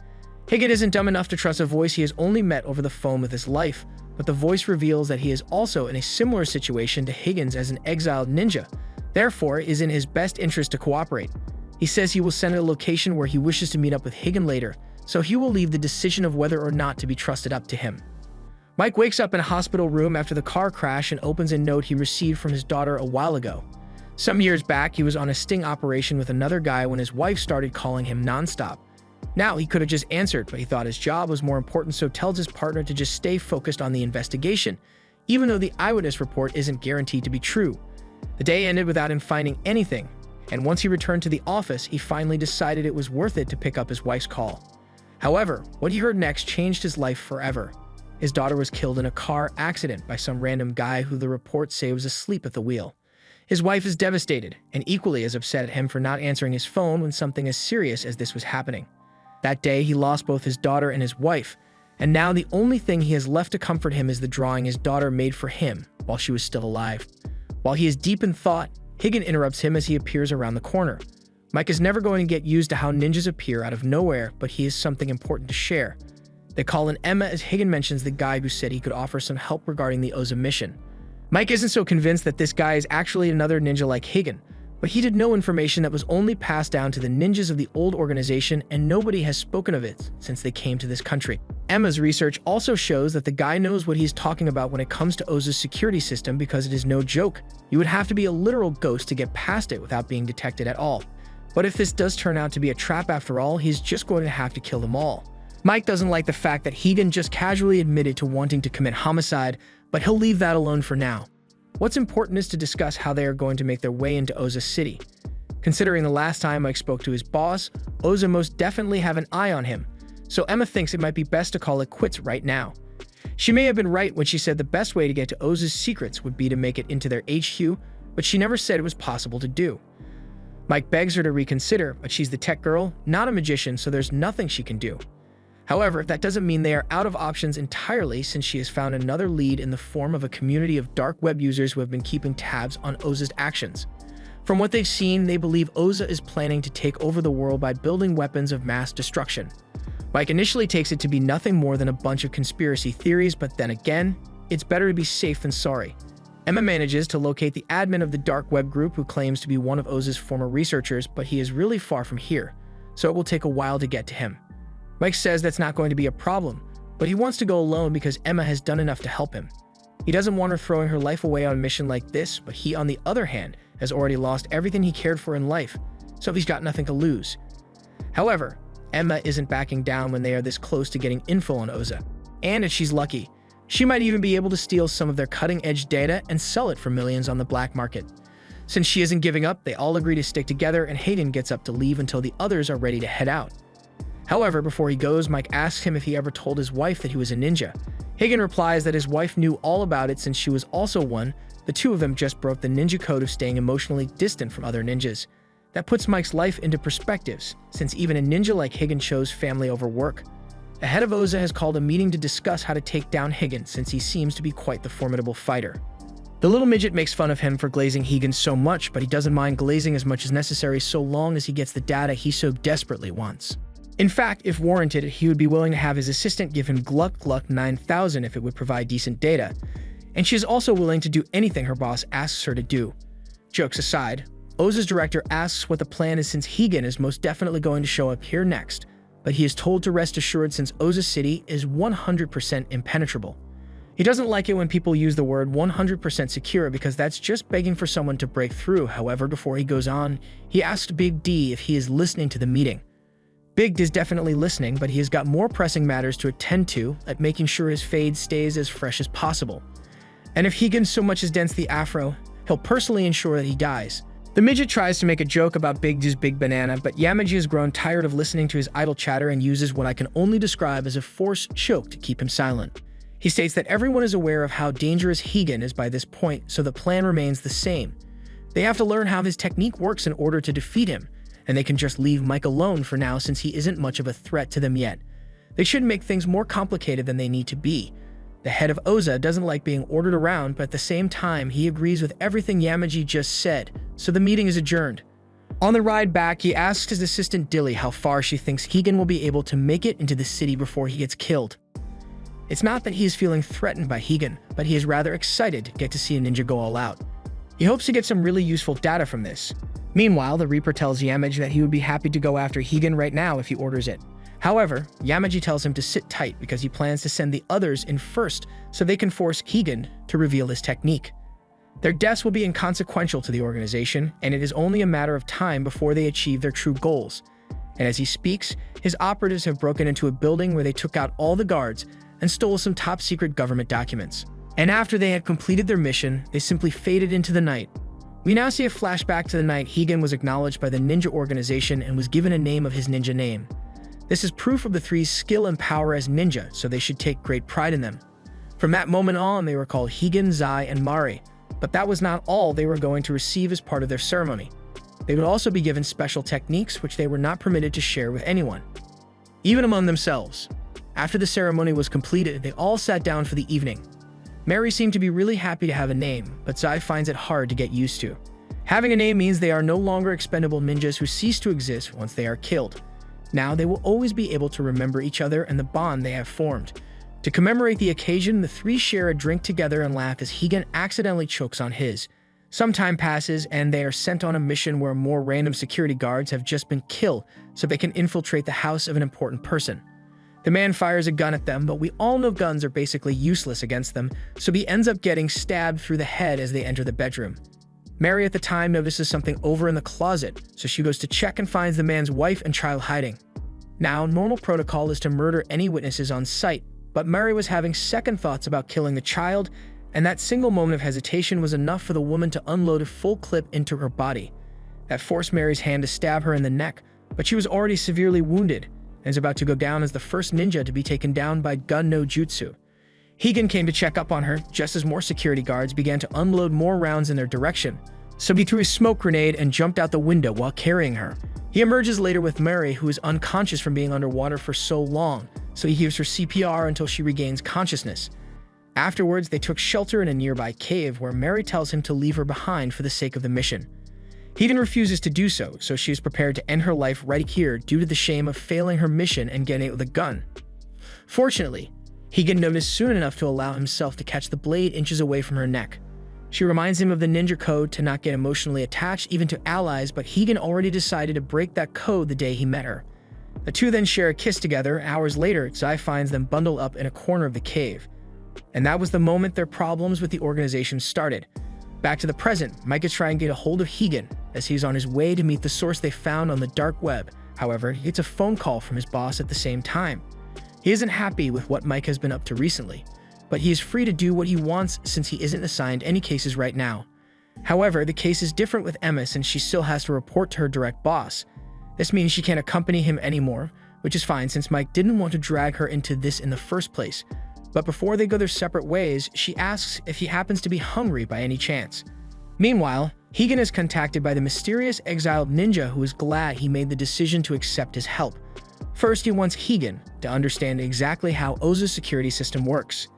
Hagen isn't dumb enough to trust a voice he has only met over the phone with his life, but the voice reveals that he is also in a similar situation to Hagen's as an exiled ninja, therefore it is in his best interest to cooperate. He says he will send a location where he wishes to meet up with Hagen later, so he will leave the decision of whether or not to be trusted up to him. Mike wakes up in a hospital room after the car crash and opens a note he received from his daughter a while ago. Some years back, he was on a sting operation with another guy when his wife started calling him nonstop. Now, he could have just answered, but he thought his job was more important, so tells his partner to just stay focused on the investigation, even though the eyewitness report isn't guaranteed to be true. The day ended without him finding anything, and once he returned to the office, he finally decided it was worth it to pick up his wife's call. However, what he heard next changed his life forever. His daughter was killed in a car accident by some random guy who the reports say was asleep at the wheel. His wife is devastated, and equally as upset at him for not answering his phone when something as serious as this was happening. That day, he lost both his daughter and his wife, and now the only thing he has left to comfort him is the drawing his daughter made for him while she was still alive. While he is deep in thought, Hagen interrupts him as he appears around the corner. Mike is never going to get used to how ninjas appear out of nowhere, but he has something important to share. They call in Emma as Hagen mentions the guy who said he could offer some help regarding the Oza mission. Mike isn't so convinced that this guy is actually another ninja like Hagen, but he did know information that was only passed down to the ninjas of the old organization, and nobody has spoken of it since they came to this country. Emma's research also shows that the guy knows what he's talking about when it comes to Oza's security system because it is no joke. You would have to be a literal ghost to get past it without being detected at all. But if this does turn out to be a trap after all, he's just going to have to kill them all. Mike doesn't like the fact that Hagen just casually admitted to wanting to commit homicide, but he'll leave that alone for now. What's important is to discuss how they are going to make their way into Oza City. Considering the last time Mike spoke to his boss, Oza most definitely have an eye on him, so Emma thinks it might be best to call it quits right now. She may have been right when she said the best way to get to Oza's secrets would be to make it into their HQ, but she never said it was possible to do. Mike begs her to reconsider, but she's the tech girl, not a magician, so there's nothing she can do. However, that doesn't mean they are out of options entirely, since she has found another lead in the form of a community of dark web users who have been keeping tabs on Oza's actions. From what they've seen, they believe Oza is planning to take over the world by building weapons of mass destruction. Mike initially takes it to be nothing more than a bunch of conspiracy theories, but then again, it's better to be safe than sorry. Emma manages to locate the admin of the dark web group, who claims to be one of Oza's former researchers, but he is really far from here, so it will take a while to get to him. Mike says that's not going to be a problem, but he wants to go alone because Emma has done enough to help him. He doesn't want her throwing her life away on a mission like this, but he, on the other hand, has already lost everything he cared for in life, so he's got nothing to lose. However, Emma isn't backing down when they are this close to getting info on Oza. And if she's lucky, she might even be able to steal some of their cutting-edge data and sell it for millions on the black market. Since she isn't giving up, they all agree to stick together, and Hagen gets up to leave until the others are ready to head out. However, before he goes, Mike asks him if he ever told his wife that he was a ninja. Hagen replies that his wife knew all about it since she was also one. The two of them just broke the ninja code of staying emotionally distant from other ninjas. That puts Mike's life into perspectives, since even a ninja like Hagen chose family over work. The head of Oza has called a meeting to discuss how to take down Hagen, since he seems to be quite the formidable fighter. The little midget makes fun of him for glazing Hagen so much, but he doesn't mind glazing as much as necessary so long as he gets the data he so desperately wants. In fact, if warranted, he would be willing to have his assistant give him Gluck Gluck 9000 if it would provide decent data. And she is also willing to do anything her boss asks her to do. Jokes aside, Oza's director asks what the plan is, since Hagen is most definitely going to show up here next, but he is told to rest assured since Oza City is 100% impenetrable. He doesn't like it when people use the word 100% secure because that's just begging for someone to break through. However, before he goes on, he asks Big D if he is listening to the meeting. Big D is definitely listening, but he has got more pressing matters to attend to, like making sure his fade stays as fresh as possible. And if Hagen so much as dents the afro, he'll personally ensure that he dies. The midget tries to make a joke about Big D's big banana, but Yamaji has grown tired of listening to his idle chatter and uses what I can only describe as a forced choke to keep him silent. He states that everyone is aware of how dangerous Hagen is by this point, so the plan remains the same. They have to learn how his technique works in order to defeat him, and they can just leave Mike alone for now since he isn't much of a threat to them yet. They shouldn't make things more complicated than they need to be. The head of Oza doesn't like being ordered around, but at the same time, he agrees with everything Yamaji just said, so the meeting is adjourned. On the ride back, he asks his assistant Dilly how far she thinks Hagen will be able to make it into the city before he gets killed. It's not that he is feeling threatened by Hagen, but he is rather excited to get to see a ninja go all out. He hopes to get some really useful data from this. Meanwhile, the Reaper tells Yamaji that he would be happy to go after Hagen right now if he orders it. However, Yamaji tells him to sit tight because he plans to send the others in first so they can force Hagen to reveal his technique. Their deaths will be inconsequential to the organization, and it is only a matter of time before they achieve their true goals. And as he speaks, his operatives have broken into a building where they took out all the guards and stole some top-secret government documents. And after they had completed their mission, they simply faded into the night. We now see a flashback to the night Hagen was acknowledged by the ninja organization and was given a name of his ninja name. This is proof of the three's skill and power as ninja, so they should take great pride in them. From that moment on, they were called Hagen, Zai, and Mari, but that was not all they were going to receive as part of their ceremony. They would also be given special techniques which they were not permitted to share with anyone, even among themselves. After the ceremony was completed, they all sat down for the evening. Mary seemed to be really happy to have a name, but Zai finds it hard to get used to. Having a name means they are no longer expendable ninjas who cease to exist once they are killed. Now they will always be able to remember each other and the bond they have formed. To commemorate the occasion, the three share a drink together and laugh as Hagen accidentally chokes on his. Some time passes and they are sent on a mission where more random security guards have just been killed so they can infiltrate the house of an important person. The man fires a gun at them, but we all know guns are basically useless against them, so he ends up getting stabbed through the head as they enter the bedroom. Mary at the time notices something over in the closet, so she goes to check and finds the man's wife and child hiding. Now, normal protocol is to murder any witnesses on sight, but Mary was having second thoughts about killing the child, and that single moment of hesitation was enough for the woman to unload a full clip into her body. That forced Mary's hand to stab her in the neck, but she was already severely wounded, and is about to go down as the first ninja to be taken down by Gun no Jutsu. Hagen came to check up on her, just as more security guards began to unload more rounds in their direction, so he threw a smoke grenade and jumped out the window while carrying her. He emerges later with Mary, who is unconscious from being underwater for so long, so he gives her CPR until she regains consciousness. Afterwards, they took shelter in a nearby cave where Mary tells him to leave her behind for the sake of the mission. He refuses to do so, so she is prepared to end her life right here due to the shame of failing her mission and getting it with a gun. Fortunately, Higan noticed soon enough to allow himself to catch the blade inches away from her neck. She reminds him of the ninja code to not get emotionally attached even to allies, but Higan already decided to break that code the day he met her. The two then share a kiss together. Hours later, Zai finds them bundled up in a corner of the cave. And that was the moment their problems with the organization started. Back to the present, Mike is trying to get a hold of Higan as he's on his way to meet the source they found on the dark web. However, he gets a phone call from his boss at the same time. He isn't happy with what Mike has been up to recently, but he is free to do what he wants since he isn't assigned any cases right now. However, the case is different with Emma since she still has to report to her direct boss. This means she can't accompany him anymore, which is fine since Mike didn't want to drag her into this in the first place. But before they go their separate ways, she asks if he happens to be hungry by any chance. Meanwhile, Higan is contacted by the mysterious exiled ninja who is glad he made the decision to accept his help. First, he wants Higan to understand exactly how Oza's security system works.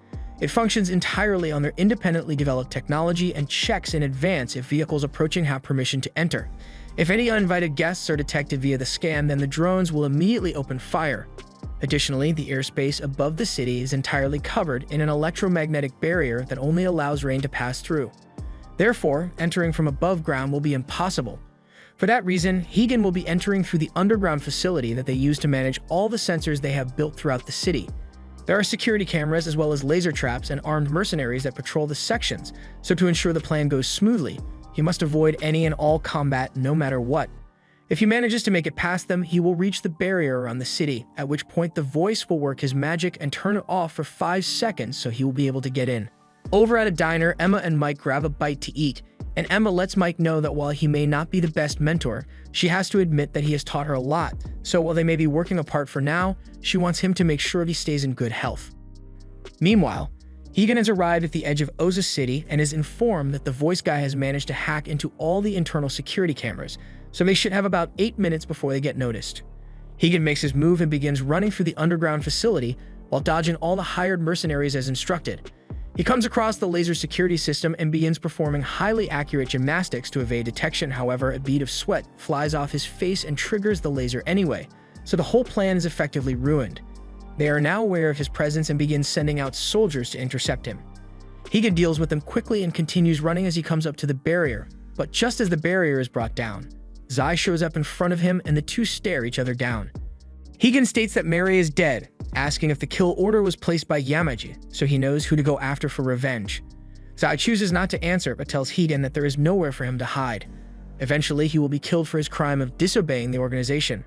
It functions entirely on their independently developed technology and checks in advance if vehicles approaching have permission to enter. If any uninvited guests are detected via the scan, then the drones will immediately open fire. Additionally, the airspace above the city is entirely covered in an electromagnetic barrier that only allows rain to pass through. Therefore, entering from above ground will be impossible. For that reason, Higan will be entering through the underground facility that they use to manage all the sensors they have built throughout the city. There are security cameras as well as laser traps and armed mercenaries that patrol the sections, so to ensure the plan goes smoothly, he must avoid any and all combat no matter what. If he manages to make it past them, he will reach the barrier around the city, at which point the voice will work his magic and turn it off for 5 seconds so he will be able to get in. Over at a diner, Emma and Mike grab a bite to eat, and Emma lets Mike know that while he may not be the best mentor, she has to admit that he has taught her a lot, so while they may be working apart for now, she wants him to make sure he stays in good health. Meanwhile, Higan has arrived at the edge of Oza City and is informed that the voice guy has managed to hack into all the internal security cameras, so they should have about 8 minutes before they get noticed. Higan makes his move and begins running through the underground facility while dodging all the hired mercenaries as instructed. He comes across the laser security system and begins performing highly accurate gymnastics to evade detection. However, a bead of sweat flies off his face and triggers the laser anyway, so the whole plan is effectively ruined. They are now aware of his presence and begin sending out soldiers to intercept him. Higan deals with them quickly and continues running as he comes up to the barrier, but just as the barrier is brought down, Zai shows up in front of him and the two stare each other down. Higan states that Mary is dead, asking if the kill order was placed by Yamaji, so he knows who to go after for revenge. Zai chooses not to answer but tells Higan that there is nowhere for him to hide. Eventually, he will be killed for his crime of disobeying the organization.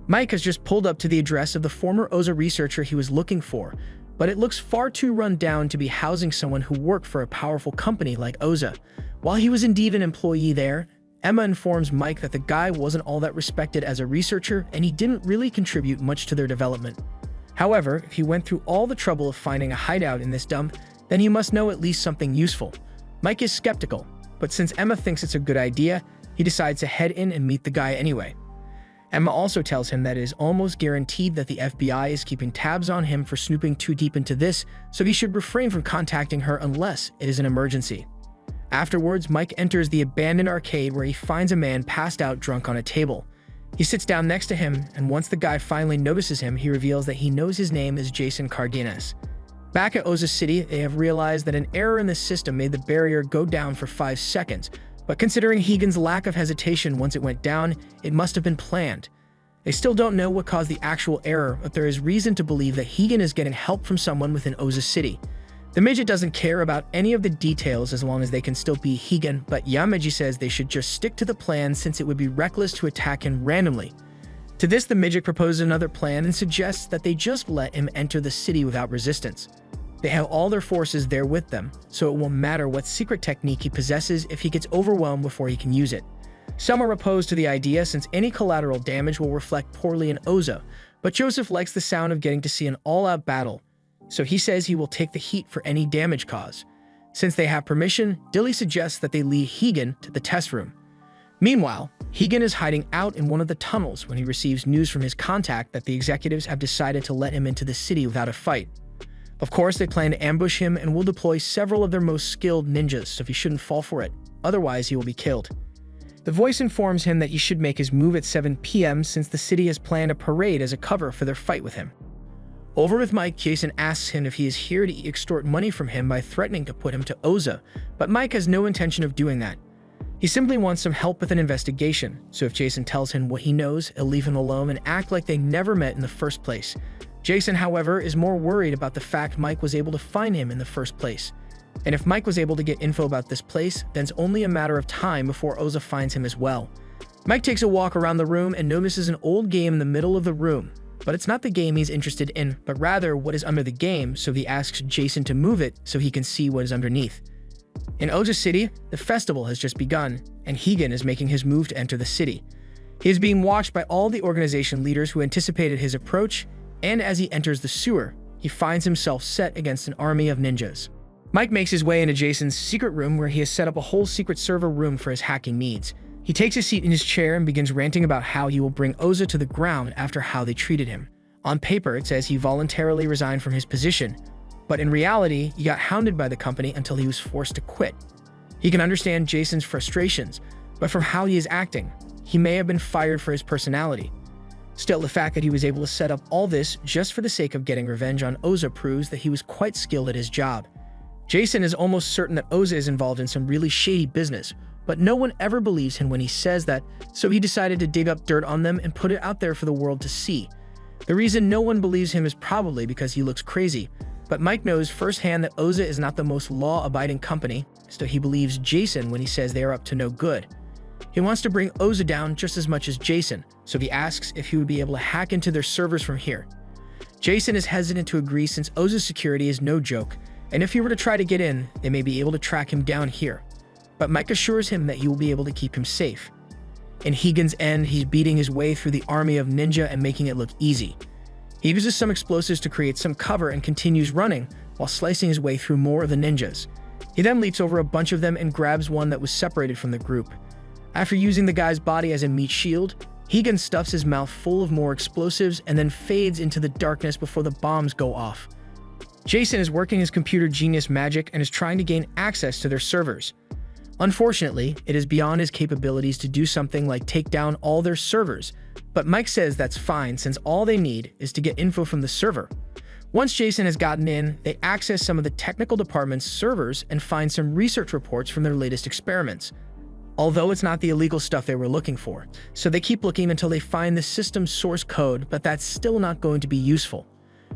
Mike has just pulled up to the address of the former Oza researcher he was looking for, but it looks far too run down to be housing someone who worked for a powerful company like Oza. While he was indeed an employee there, Emma informs Mike that the guy wasn't all that respected as a researcher and he didn't really contribute much to their development. However, if he went through all the trouble of finding a hideout in this dump, then he must know at least something useful. Mike is skeptical, but since Emma thinks it's a good idea, he decides to head in and meet the guy anyway. Emma also tells him that it is almost guaranteed that the FBI is keeping tabs on him for snooping too deep into this, so he should refrain from contacting her unless it is an emergency. Afterwards, Mike enters the abandoned arcade where he finds a man passed out drunk on a table. He sits down next to him, and once the guy finally notices him, he reveals that he knows his name is Jason Cardenas. Back at Oza City, they have realized that an error in the system made the barrier go down for 5 seconds, but considering Higan's lack of hesitation once it went down, it must have been planned. They still don't know what caused the actual error, but there is reason to believe that Higan is getting help from someone within Oza City. The midget doesn't care about any of the details as long as they can still be Higan, but Yamaji says they should just stick to the plan since it would be reckless to attack him randomly. To this, the midget proposes another plan and suggests that they just let him enter the city without resistance. They have all their forces there with them, so it won't matter what secret technique he possesses if he gets overwhelmed before he can use it. Some are opposed to the idea since any collateral damage will reflect poorly in Oza, but Joseph likes the sound of getting to see an all-out battle, so he says he will take the heat for any damage caused. Since they have permission, Dilly suggests that they lead Higan to the test room. Meanwhile, Higan is hiding out in one of the tunnels when he receives news from his contact that the executives have decided to let him into the city without a fight. Of course, they plan to ambush him and will deploy several of their most skilled ninjas, so he shouldn't fall for it. Otherwise, he will be killed. The voice informs him that he should make his move at 7 p.m. since the city has planned a parade as a cover for their fight with him. Over with Mike, Jason asks him if he is here to extort money from him by threatening to put him to Oza, but Mike has no intention of doing that. He simply wants some help with an investigation, so if Jason tells him what he knows, he'll leave him alone and act like they never met in the first place. Jason, however, is more worried about the fact Mike was able to find him in the first place. And if Mike was able to get info about this place, then it's only a matter of time before Oza finds him as well. Mike takes a walk around the room and notices an old game in the middle of the room, but it's not the game he's interested in, but rather what is under the game, so he asks Jason to move it so he can see what is underneath. In Oza City, the festival has just begun, and Higan is making his move to enter the city. He is being watched by all the organization leaders who anticipated his approach, and as he enters the sewer, he finds himself set against an army of ninjas. Mike makes his way into Jason's secret room where he has set up a whole secret server room for his hacking needs. He takes a seat in his chair and begins ranting about how he will bring Oza to the ground after how they treated him. On paper, it says he voluntarily resigned from his position, but in reality, he got hounded by the company until he was forced to quit. He can understand Jason's frustrations, but from how he is acting, he may have been fired for his personality. Still, the fact that he was able to set up all this just for the sake of getting revenge on Oza proves that he was quite skilled at his job. Jason is almost certain that Oza is involved in some really shady business, but no one ever believes him when he says that, so he decided to dig up dirt on them and put it out there for the world to see. The reason no one believes him is probably because he looks crazy, but Mike knows firsthand that Oza is not the most law-abiding company, so he believes Jason when he says they are up to no good. He wants to bring Oza down just as much as Jason, so he asks if he would be able to hack into their servers from here. Jason is hesitant to agree since Oza's security is no joke, and if he were to try to get in, they may be able to track him down here. But Mike assures him that he will be able to keep him safe. In Higan's end, he's beating his way through the army of ninja and making it look easy. He uses some explosives to create some cover and continues running while slicing his way through more of the ninjas. He then leaps over a bunch of them and grabs one that was separated from the group. After using the guy's body as a meat shield, Higan stuffs his mouth full of more explosives and then fades into the darkness before the bombs go off. Jason is working his computer genius magic and is trying to gain access to their servers. Unfortunately, it is beyond his capabilities to do something like take down all their servers, but Mike says that's fine since all they need is to get info from the server. Once Jason has gotten in, they access some of the technical department's servers and find some research reports from their latest experiments. Although it's not the illegal stuff they were looking for, so they keep looking until they find the system's source code, but that's still not going to be useful.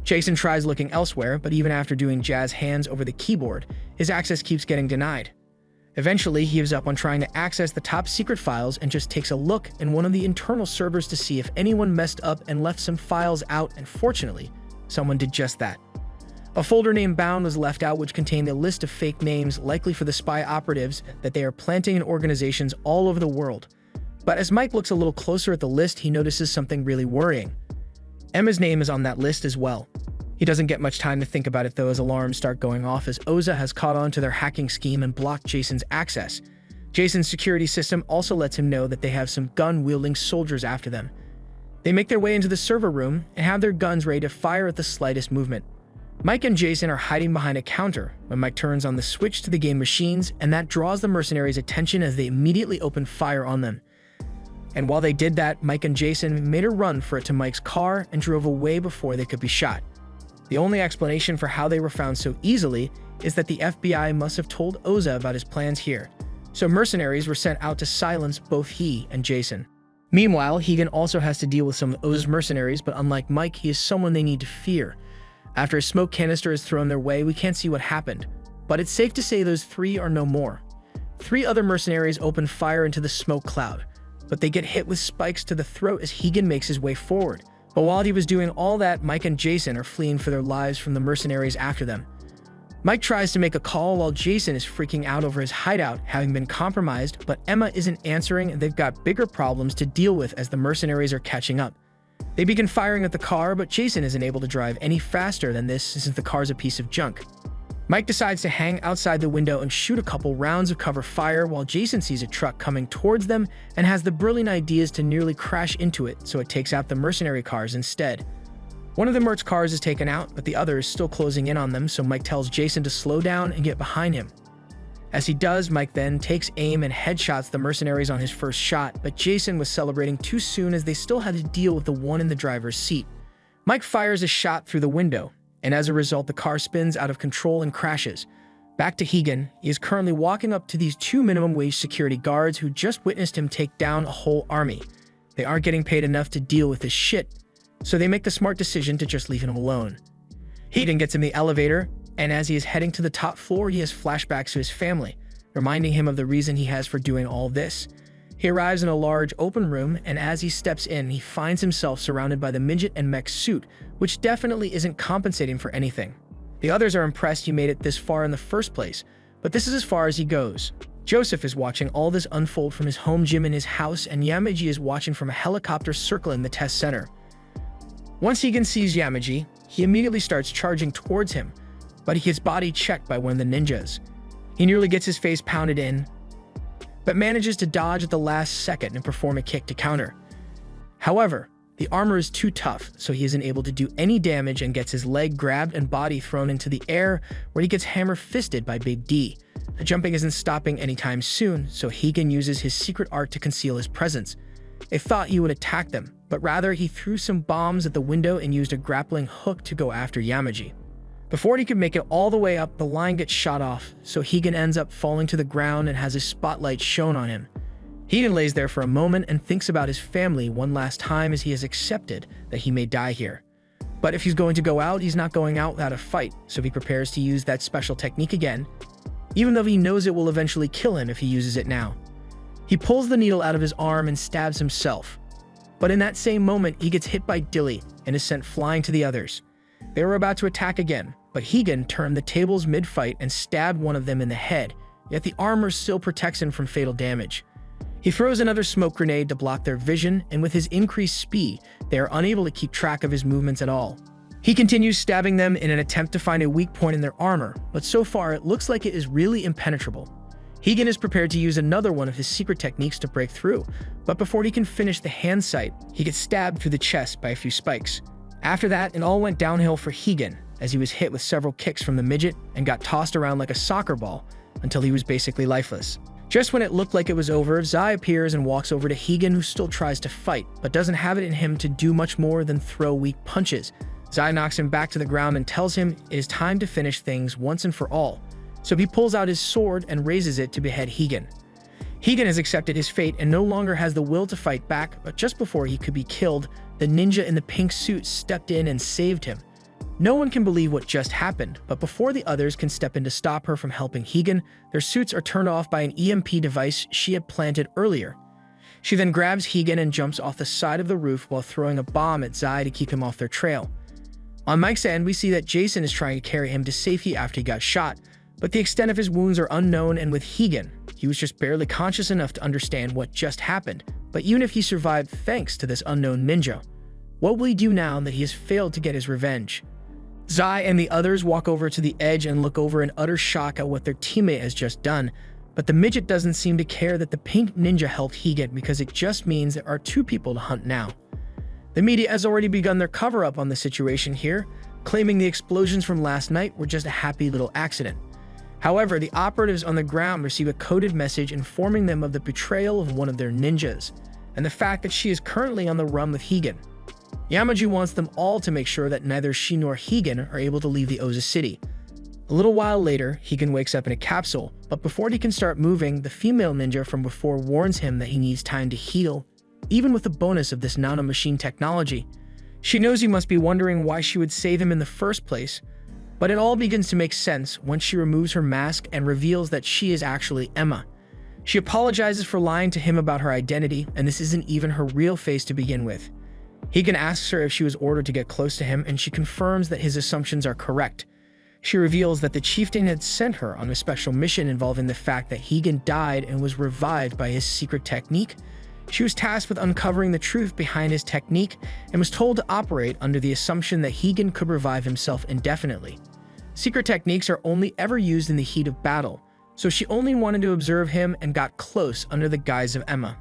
Jason tries looking elsewhere, but even after doing jazz hands over the keyboard, his access keeps getting denied. Eventually, he gives up on trying to access the top secret files and just takes a look in one of the internal servers to see if anyone messed up and left some files out, and fortunately, someone did just that. A folder named Bound was left out which contained a list of fake names likely for the spy operatives that they are planting in organizations all over the world. But as Mike looks a little closer at the list, he notices something really worrying. Emma's name is on that list as well. He doesn't get much time to think about it though as alarms start going off as Oza has caught on to their hacking scheme and blocked Jason's access. Jason's security system also lets him know that they have some gun-wielding soldiers after them. They make their way into the server room and have their guns ready to fire at the slightest movement. Mike and Jason are hiding behind a counter when Mike turns on the switch to the game machines, and that draws the mercenaries' attention as they immediately open fire on them. And while they did that, Mike and Jason made a run for it to Mike's car and drove away before they could be shot. The only explanation for how they were found so easily is that the FBI must have told Oza about his plans here, so mercenaries were sent out to silence both he and Jason. Meanwhile, Higan also has to deal with some of Oza's mercenaries, but unlike Mike, he is someone they need to fear. After a smoke canister is thrown their way, we can't see what happened, but it's safe to say those three are no more. 3 other mercenaries open fire into the smoke cloud, but they get hit with spikes to the throat as Higan makes his way forward. But while he was doing all that, Mike and Jason are fleeing for their lives from the mercenaries after them. Mike tries to make a call while Jason is freaking out over his hideout having been compromised, but Emma isn't answering and they've got bigger problems to deal with as the mercenaries are catching up. They begin firing at the car, but Jason isn't able to drive any faster than this since the car's a piece of junk. Mike decides to hang outside the window and shoot a couple rounds of cover fire while Jason sees a truck coming towards them and has the brilliant ideas to nearly crash into it, so it takes out the mercenary cars instead. One of the merc cars is taken out, but the other is still closing in on them, so Mike tells Jason to slow down and get behind him. As he does, Mike then takes aim and headshots the mercenaries on his first shot, but Jason was celebrating too soon as they still had to deal with the one in the driver's seat. Mike fires a shot through the window, and as a result, the car spins out of control and crashes. Back to Hegan, he is currently walking up to these two minimum wage security guards who just witnessed him take down a whole army. They aren't getting paid enough to deal with this shit, so they make the smart decision to just leave him alone. Hegan gets in the elevator, and as he is heading to the top floor, he has flashbacks to his family, reminding him of the reason he has for doing all this. He arrives in a large open room, and as he steps in, he finds himself surrounded by the midget and mech suit, which definitely isn't compensating for anything. The others are impressed you made it this far in the first place, but this is as far as he goes. Joseph is watching all this unfold from his home gym in his house, and Yamaji is watching from a helicopter circling the test center. Once Hegan sees Yamaji, he immediately starts charging towards him, but he gets body checked by one of the ninjas. He nearly gets his face pounded in, but manages to dodge at the last second and perform a kick to counter. However, the armor is too tough, so he isn't able to do any damage and gets his leg grabbed and body thrown into the air, where he gets hammer-fisted by Big D. The jumping isn't stopping anytime soon, so Hegan uses his secret art to conceal his presence. They thought he would attack them, but rather he threw some bombs at the window and used a grappling hook to go after Yamaji. Before he could make it all the way up, the line gets shot off, so Hegan ends up falling to the ground and has his spotlight shown on him. Hegan lays there for a moment and thinks about his family one last time as he has accepted that he may die here. But if he's going to go out, he's not going out without a fight, so he prepares to use that special technique again, even though he knows it will eventually kill him if he uses it now. He pulls the needle out of his arm and stabs himself. But in that same moment, he gets hit by Dilly and is sent flying to the others. They were about to attack again, but Hegan turned the tables mid-fight and stabbed one of them in the head, yet the armor still protects him from fatal damage. He throws another smoke grenade to block their vision, and with his increased speed, they are unable to keep track of his movements at all. He continues stabbing them in an attempt to find a weak point in their armor, but so far it looks like it is really impenetrable. Hegan is prepared to use another one of his secret techniques to break through, but before he can finish the hand sight, he gets stabbed through the chest by a few spikes. After that, it all went downhill for Hegan, as he was hit with several kicks from the midget and got tossed around like a soccer ball until he was basically lifeless. Just when it looked like it was over, Zai appears and walks over to Hegan, who still tries to fight, but doesn't have it in him to do much more than throw weak punches. Zai knocks him back to the ground and tells him it is time to finish things once and for all, so he pulls out his sword and raises it to behead Hegan. Hegan has accepted his fate and no longer has the will to fight back, but just before he could be killed, the ninja in the pink suit stepped in and saved him. No one can believe what just happened, but before the others can step in to stop her from helping Hegan, their suits are turned off by an EMP device she had planted earlier. She then grabs Hegan and jumps off the side of the roof while throwing a bomb at Zai to keep him off their trail. On Mike's end, we see that Jason is trying to carry him to safety after he got shot, but the extent of his wounds are unknown, and with Hegan, he was just barely conscious enough to understand what just happened. But even if he survived thanks to this unknown ninja, what will he do now that he has failed to get his revenge? Zai and the others walk over to the edge and look over in utter shock at what their teammate has just done, but the midget doesn't seem to care that the pink ninja helped Hegan because it just means there are two people to hunt now. The media has already begun their cover-up on the situation here, claiming the explosions from last night were just a happy little accident. However, the operatives on the ground receive a coded message informing them of the betrayal of one of their ninjas, and the fact that she is currently on the run with Hegan. Yamaji wants them all to make sure that neither she nor Hegan are able to leave the Oza city. A little while later, Hegan wakes up in a capsule, but before he can start moving, the female ninja from before warns him that he needs time to heal, even with the bonus of this nanomachine technology. She knows he must be wondering why she would save him in the first place, but it all begins to make sense once she removes her mask and reveals that she is actually Emma. She apologizes for lying to him about her identity, and this isn't even her real face to begin with. Hegan asks her if she was ordered to get close to him, and she confirms that his assumptions are correct. She reveals that the chieftain had sent her on a special mission involving the fact that Hegan died and was revived by his secret technique. She was tasked with uncovering the truth behind his technique and was told to operate under the assumption that Hegan could revive himself indefinitely. Secret techniques are only ever used in the heat of battle, so she only wanted to observe him and got close under the guise of Emma.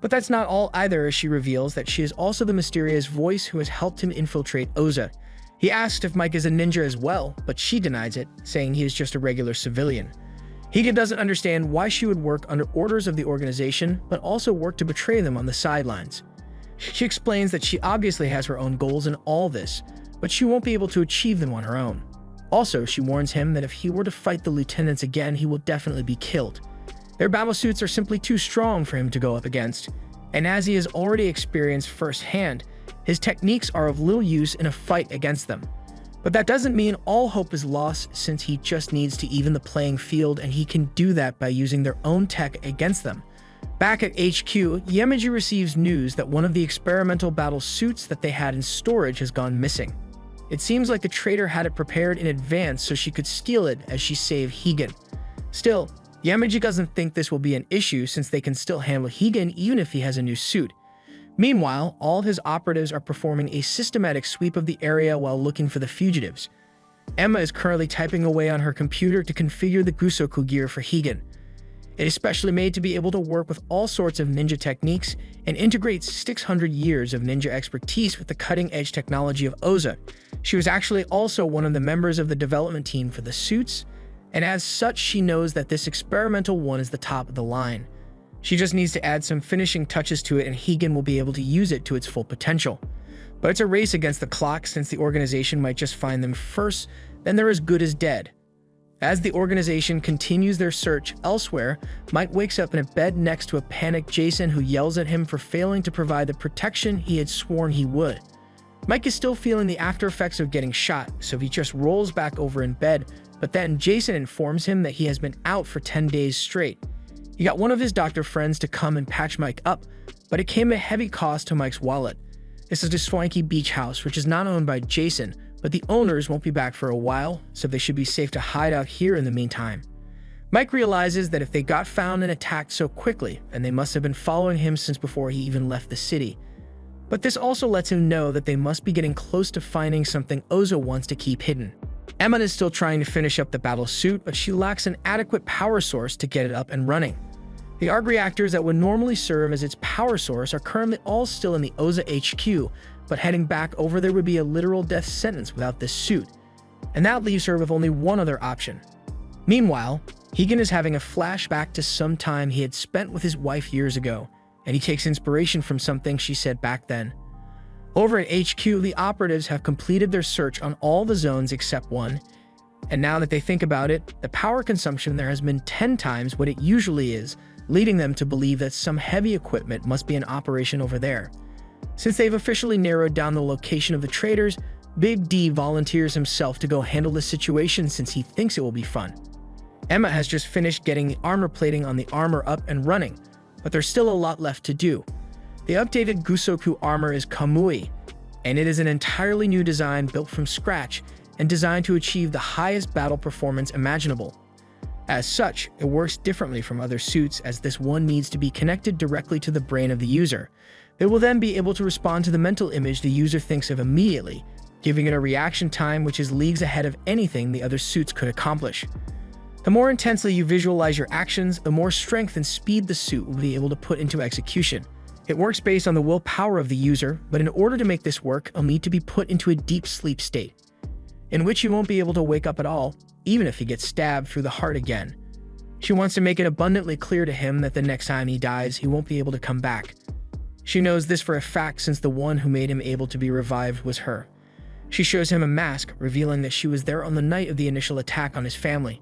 But that's not all either, as she reveals that she is also the mysterious voice who has helped him infiltrate Oza. He asks if Mike is a ninja as well, but she denies it, saying he is just a regular civilian. Higa doesn't understand why she would work under orders of the organization, but also work to betray them on the sidelines. She explains that she obviously has her own goals in all this, but she won't be able to achieve them on her own. Also, she warns him that if he were to fight the lieutenants again, he will definitely be killed. Their battle suits are simply too strong for him to go up against, and as he has already experienced firsthand, his techniques are of little use in a fight against them. But that doesn't mean all hope is lost, since he just needs to even the playing field, and he can do that by using their own tech against them. Back at HQ, Yamaji receives news that one of the experimental battle suits that they had in storage has gone missing. It seems like the traitor had it prepared in advance so she could steal it as she saved Higan. Still, Yamaji doesn't think this will be an issue, since they can still handle Higan even if he has a new suit. Meanwhile, all of his operatives are performing a systematic sweep of the area while looking for the fugitives. Emma is currently typing away on her computer to configure the Gusoku gear for Higan. It is specially made to be able to work with all sorts of ninja techniques and integrates 600 years of ninja expertise with the cutting-edge technology of Oza. She was actually also one of the members of the development team for the suits, and as such, she knows that this experimental one is the top of the line. She just needs to add some finishing touches to it, and Higan will be able to use it to its full potential. But it's a race against the clock, since the organization might just find them first, then they're as good as dead. As the organization continues their search elsewhere, Mike wakes up in a bed next to a panicked Jason who yells at him for failing to provide the protection he had sworn he would. Mike is still feeling the after effects of getting shot, so he just rolls back over in bed, but then Jason informs him that he has been out for 10 days straight. He got one of his doctor friends to come and patch Mike up, but it came at a heavy cost to Mike's wallet. This is a swanky beach house, which is not owned by Jason, but the owners won't be back for a while, so they should be safe to hide out here in the meantime. Mike realizes that if they got found and attacked so quickly, then they must have been following him since before he even left the city. But this also lets him know that they must be getting close to finding something Oza wants to keep hidden. Emma is still trying to finish up the battle suit, but she lacks an adequate power source to get it up and running. The arc reactors that would normally serve as its power source are currently all still in the Oza HQ, but heading back over there would be a literal death sentence without this suit, and that leaves her with only one other option. Meanwhile, Higan is having a flashback to some time he had spent with his wife years ago, and he takes inspiration from something she said back then. Over at HQ, the operatives have completed their search on all the zones except one, and now that they think about it, the power consumption there has been 10 times what it usually is, leading them to believe that some heavy equipment must be in operation over there. Since they've officially narrowed down the location of the traitors, Big D volunteers himself to go handle the situation since he thinks it will be fun. Emma has just finished getting the armor plating on the armor up and running, but there's still a lot left to do. The updated Gusoku armor is Kamui, and it is an entirely new design built from scratch and designed to achieve the highest battle performance imaginable. As such, it works differently from other suits, as this one needs to be connected directly to the brain of the user. It will then be able to respond to the mental image the user thinks of immediately, giving it a reaction time which is leagues ahead of anything the other suits could accomplish. The more intensely you visualize your actions, the more strength and speed the suit will be able to put into execution. It works based on the willpower of the user, but in order to make this work, it'll need to be put into a deep sleep state, in which he won't be able to wake up at all, even if he gets stabbed through the heart again. She wants to make it abundantly clear to him that the next time he dies, he won't be able to come back. She knows this for a fact since the one who made him able to be revived was her. She shows him a mask, revealing that she was there on the night of the initial attack on his family.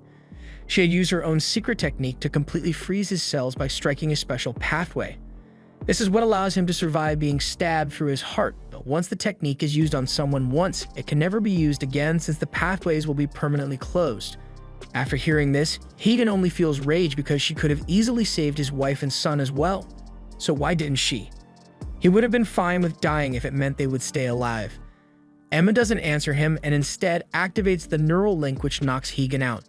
She had used her own secret technique to completely freeze his cells by striking a special pathway. This is what allows him to survive being stabbed through his heart, but once the technique is used on someone once, it can never be used again since the pathways will be permanently closed. After hearing this, Higan only feels rage because she could have easily saved his wife and son as well. So why didn't she? He would have been fine with dying if it meant they would stay alive. Emma doesn't answer him and instead activates the neural link which knocks Higan out.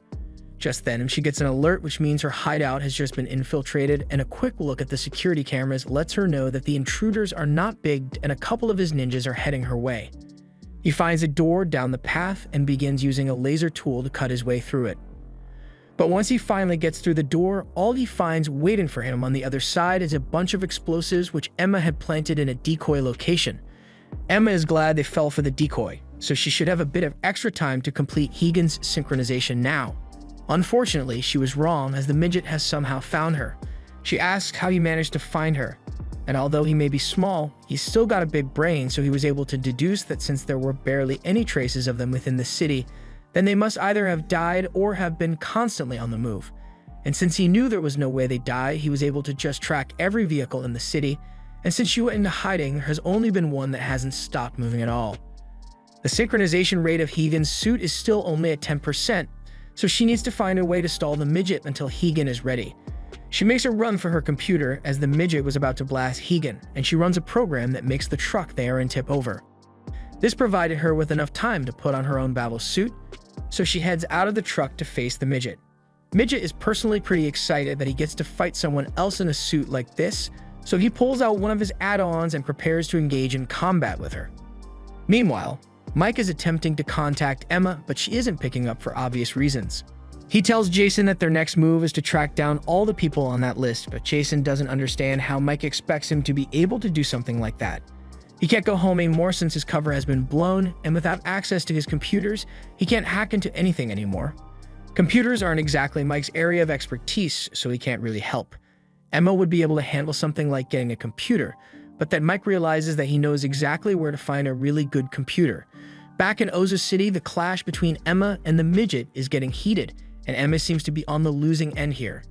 Just then, she gets an alert which means her hideout has just been infiltrated, and a quick look at the security cameras lets her know that the intruders are not big and a couple of his ninjas are heading her way. He finds a door down the path and begins using a laser tool to cut his way through it. But once he finally gets through the door, all he finds waiting for him on the other side is a bunch of explosives which Emma had planted in a decoy location. Emma is glad they fell for the decoy, so she should have a bit of extra time to complete Higan's synchronization now. Unfortunately, she was wrong, as the midget has somehow found her. She asks how he managed to find her, and although he may be small, he's still got a big brain, so he was able to deduce that since there were barely any traces of them within the city, then they must either have died or have been constantly on the move. And since he knew there was no way they'd die, he was able to just track every vehicle in the city, and since she went into hiding, there has only been one that hasn't stopped moving at all. The synchronization rate of Higan's suit is still only at 10%, so she needs to find a way to stall the midget until Higan is ready. She makes a run for her computer as the midget was about to blast Higan, and she runs a program that makes the truck they are in tip over. This provided her with enough time to put on her own battle suit, so she heads out of the truck to face the midget. Midget is personally pretty excited that he gets to fight someone else in a suit like this, so he pulls out one of his add-ons and prepares to engage in combat with her. Meanwhile, Mike is attempting to contact Emma, but she isn't picking up for obvious reasons. He tells Jason that their next move is to track down all the people on that list, but Jason doesn't understand how Mike expects him to be able to do something like that. He can't go home anymore since his cover has been blown, and without access to his computers, he can't hack into anything anymore. Computers aren't exactly Mike's area of expertise, so he can't really help. Emma would be able to handle something like getting a computer, but then Mike realizes that he knows exactly where to find a really good computer. Back in Oza City, the clash between Emma and the midget is getting heated, and Emma seems to be on the losing end here.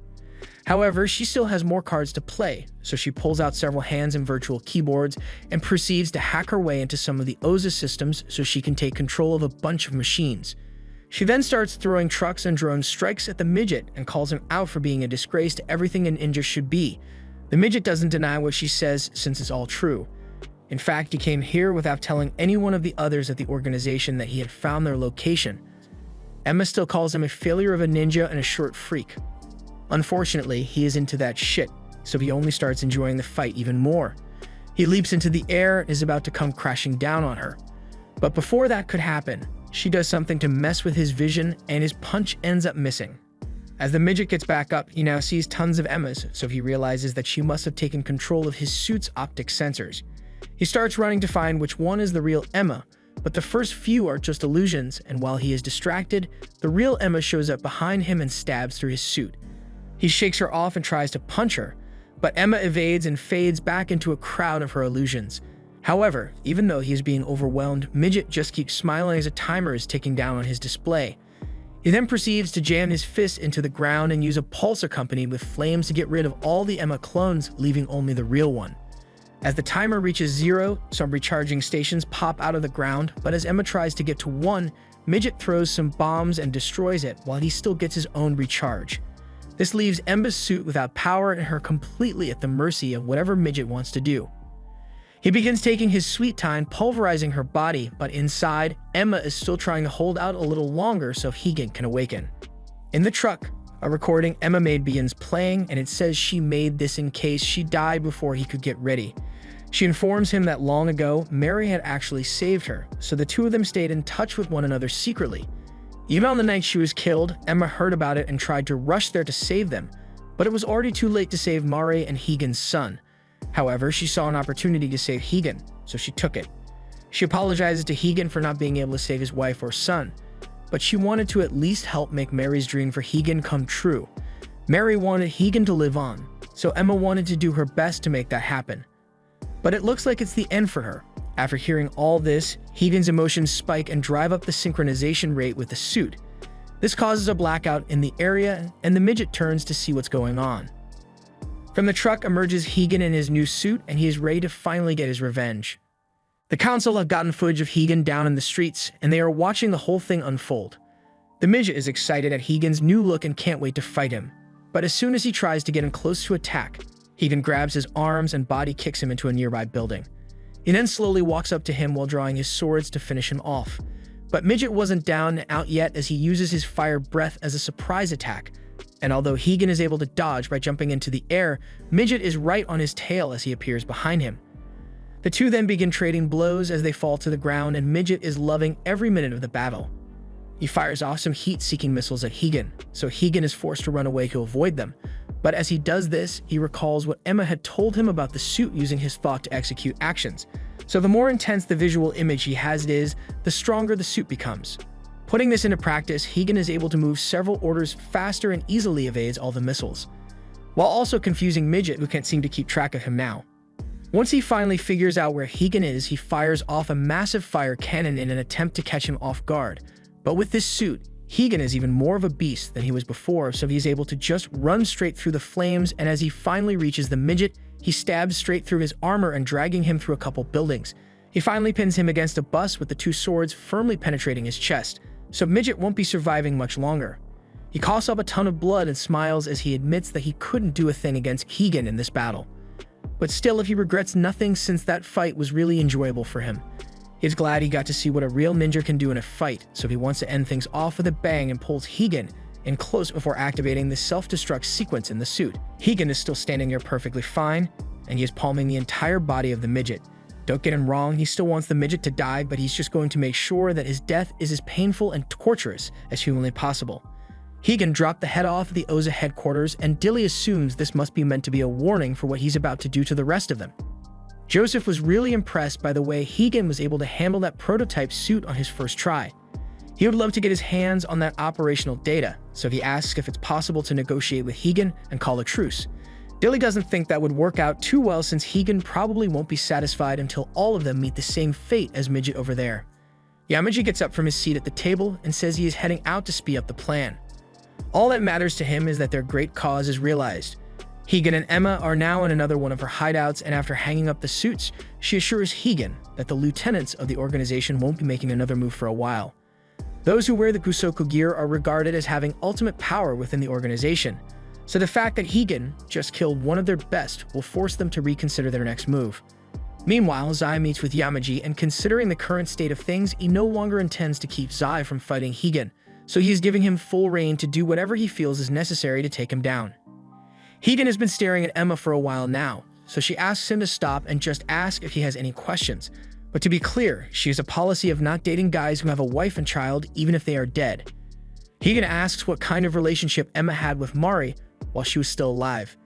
However, she still has more cards to play, so she pulls out several hands and virtual keyboards and proceeds to hack her way into some of the Oza systems so she can take control of a bunch of machines. She then starts throwing trucks and drone strikes at the midget and calls him out for being a disgrace to everything an ninja should be. The midget doesn't deny what she says since it's all true. In fact, he came here without telling any one of the others at the organization that he had found their location. Emma still calls him a failure of a ninja and a short freak. Unfortunately, he is into that shit, so he only starts enjoying the fight even more. He leaps into the air and is about to come crashing down on her. But before that could happen, she does something to mess with his vision and his punch ends up missing. As the midget gets back up, he now sees tons of Emmas, so he realizes that she must have taken control of his suit's optic sensors. He starts running to find which one is the real Emma, but the first few are just illusions, and while he is distracted, the real Emma shows up behind him and stabs through his suit. He shakes her off and tries to punch her, but Emma evades and fades back into a crowd of her illusions. However, even though he is being overwhelmed, Midget just keeps smiling as a timer is ticking down on his display. He then proceeds to jam his fist into the ground and use a pulse accompanied with flames to get rid of all the Emma clones, leaving only the real one. As the timer reaches 0, some recharging stations pop out of the ground, but as Emma tries to get to 1, Midget throws some bombs and destroys it while he still gets his own recharge. This leaves Emma's suit without power and her completely at the mercy of whatever Midget wants to do. He begins taking his sweet time pulverizing her body, but inside, Emma is still trying to hold out a little longer so Higan can awaken. In the truck, a recording Emma made begins playing, and it says she made this in case she died before he could get ready. She informs him that long ago, Mary had actually saved her, so the two of them stayed in touch with one another secretly. Even on the night she was killed, Emma heard about it and tried to rush there to save them, but it was already too late to save Mari and Higan's son. However, she saw an opportunity to save Higan, so she took it. She apologizes to Higan for not being able to save his wife or son, but she wanted to at least help make Mary's dream for Higan come true. Mary wanted Higan to live on, so Emma wanted to do her best to make that happen. But it looks like it's the end for her. After hearing all this, Higan's emotions spike and drive up the synchronization rate with the suit. This causes a blackout in the area, and the midget turns to see what's going on. From the truck emerges Higan in his new suit, and he is ready to finally get his revenge. The council have gotten footage of Higan down in the streets, and they are watching the whole thing unfold. The midget is excited at Higan's new look and can't wait to fight him. But as soon as he tries to get him close to attack, Higan grabs his arms and body kicks him into a nearby building. He then slowly walks up to him while drawing his swords to finish him off. But Midget wasn't down and out yet as he uses his fire breath as a surprise attack. And although Higan is able to dodge by jumping into the air, Midget is right on his tail as he appears behind him. The two then begin trading blows as they fall to the ground, and Midget is loving every minute of the battle. He fires off some heat-seeking missiles at Higan, so Higan is forced to run away to avoid them. But as he does this, he recalls what Emma had told him about the suit using his thought to execute actions. So the more intense the visual image he has it is, the stronger the suit becomes. Putting this into practice, Higan is able to move several orders faster and easily evades all the missiles, while also confusing Midget, who can't seem to keep track of him now. Once he finally figures out where Higan is, he fires off a massive fire cannon in an attempt to catch him off guard. But with this suit, Higan is even more of a beast than he was before, so he's able to just run straight through the flames, and as he finally reaches the Midget, he stabs straight through his armor and dragging him through a couple buildings. He finally pins him against a bus with the two swords firmly penetrating his chest, so Midget won't be surviving much longer. He coughs up a ton of blood and smiles as he admits that he couldn't do a thing against Higan in this battle. But still, he regrets nothing since that fight was really enjoyable for him. He's glad he got to see what a real ninja can do in a fight, so he wants to end things off with a bang and pulls Higan in close before activating the self-destruct sequence in the suit. Higan is still standing there perfectly fine, and he is palming the entire body of the Midget. Don't get him wrong, he still wants the Midget to die, but he's just going to make sure that his death is as painful and torturous as humanly possible. Higan dropped the head off the Oza headquarters, and Dilly assumes this must be meant to be a warning for what he's about to do to the rest of them. Joseph was really impressed by the way Higan was able to handle that prototype suit on his first try. He would love to get his hands on that operational data, so he asks if it's possible to negotiate with Higan and call a truce. Dilly doesn't think that would work out too well since Higan probably won't be satisfied until all of them meet the same fate as Midget over there. Yamaji gets up from his seat at the table and says he is heading out to speed up the plan. All that matters to him is that their great cause is realized. Higan and Emma are now in another one of her hideouts, and after hanging up the suits, she assures Higan that the lieutenants of the organization won't be making another move for a while. Those who wear the Kusoku gear are regarded as having ultimate power within the organization, so the fact that Higan just killed one of their best will force them to reconsider their next move. Meanwhile, Zai meets with Yamaji, and considering the current state of things, he no longer intends to keep Zai from fighting Higan, so he is giving him full reign to do whatever he feels is necessary to take him down. Higan has been staring at Emma for a while now, so she asks him to stop and just ask if he has any questions. But to be clear, she has a policy of not dating guys who have a wife and child even if they are dead. Higan asks what kind of relationship Emma had with Mari while she was still alive.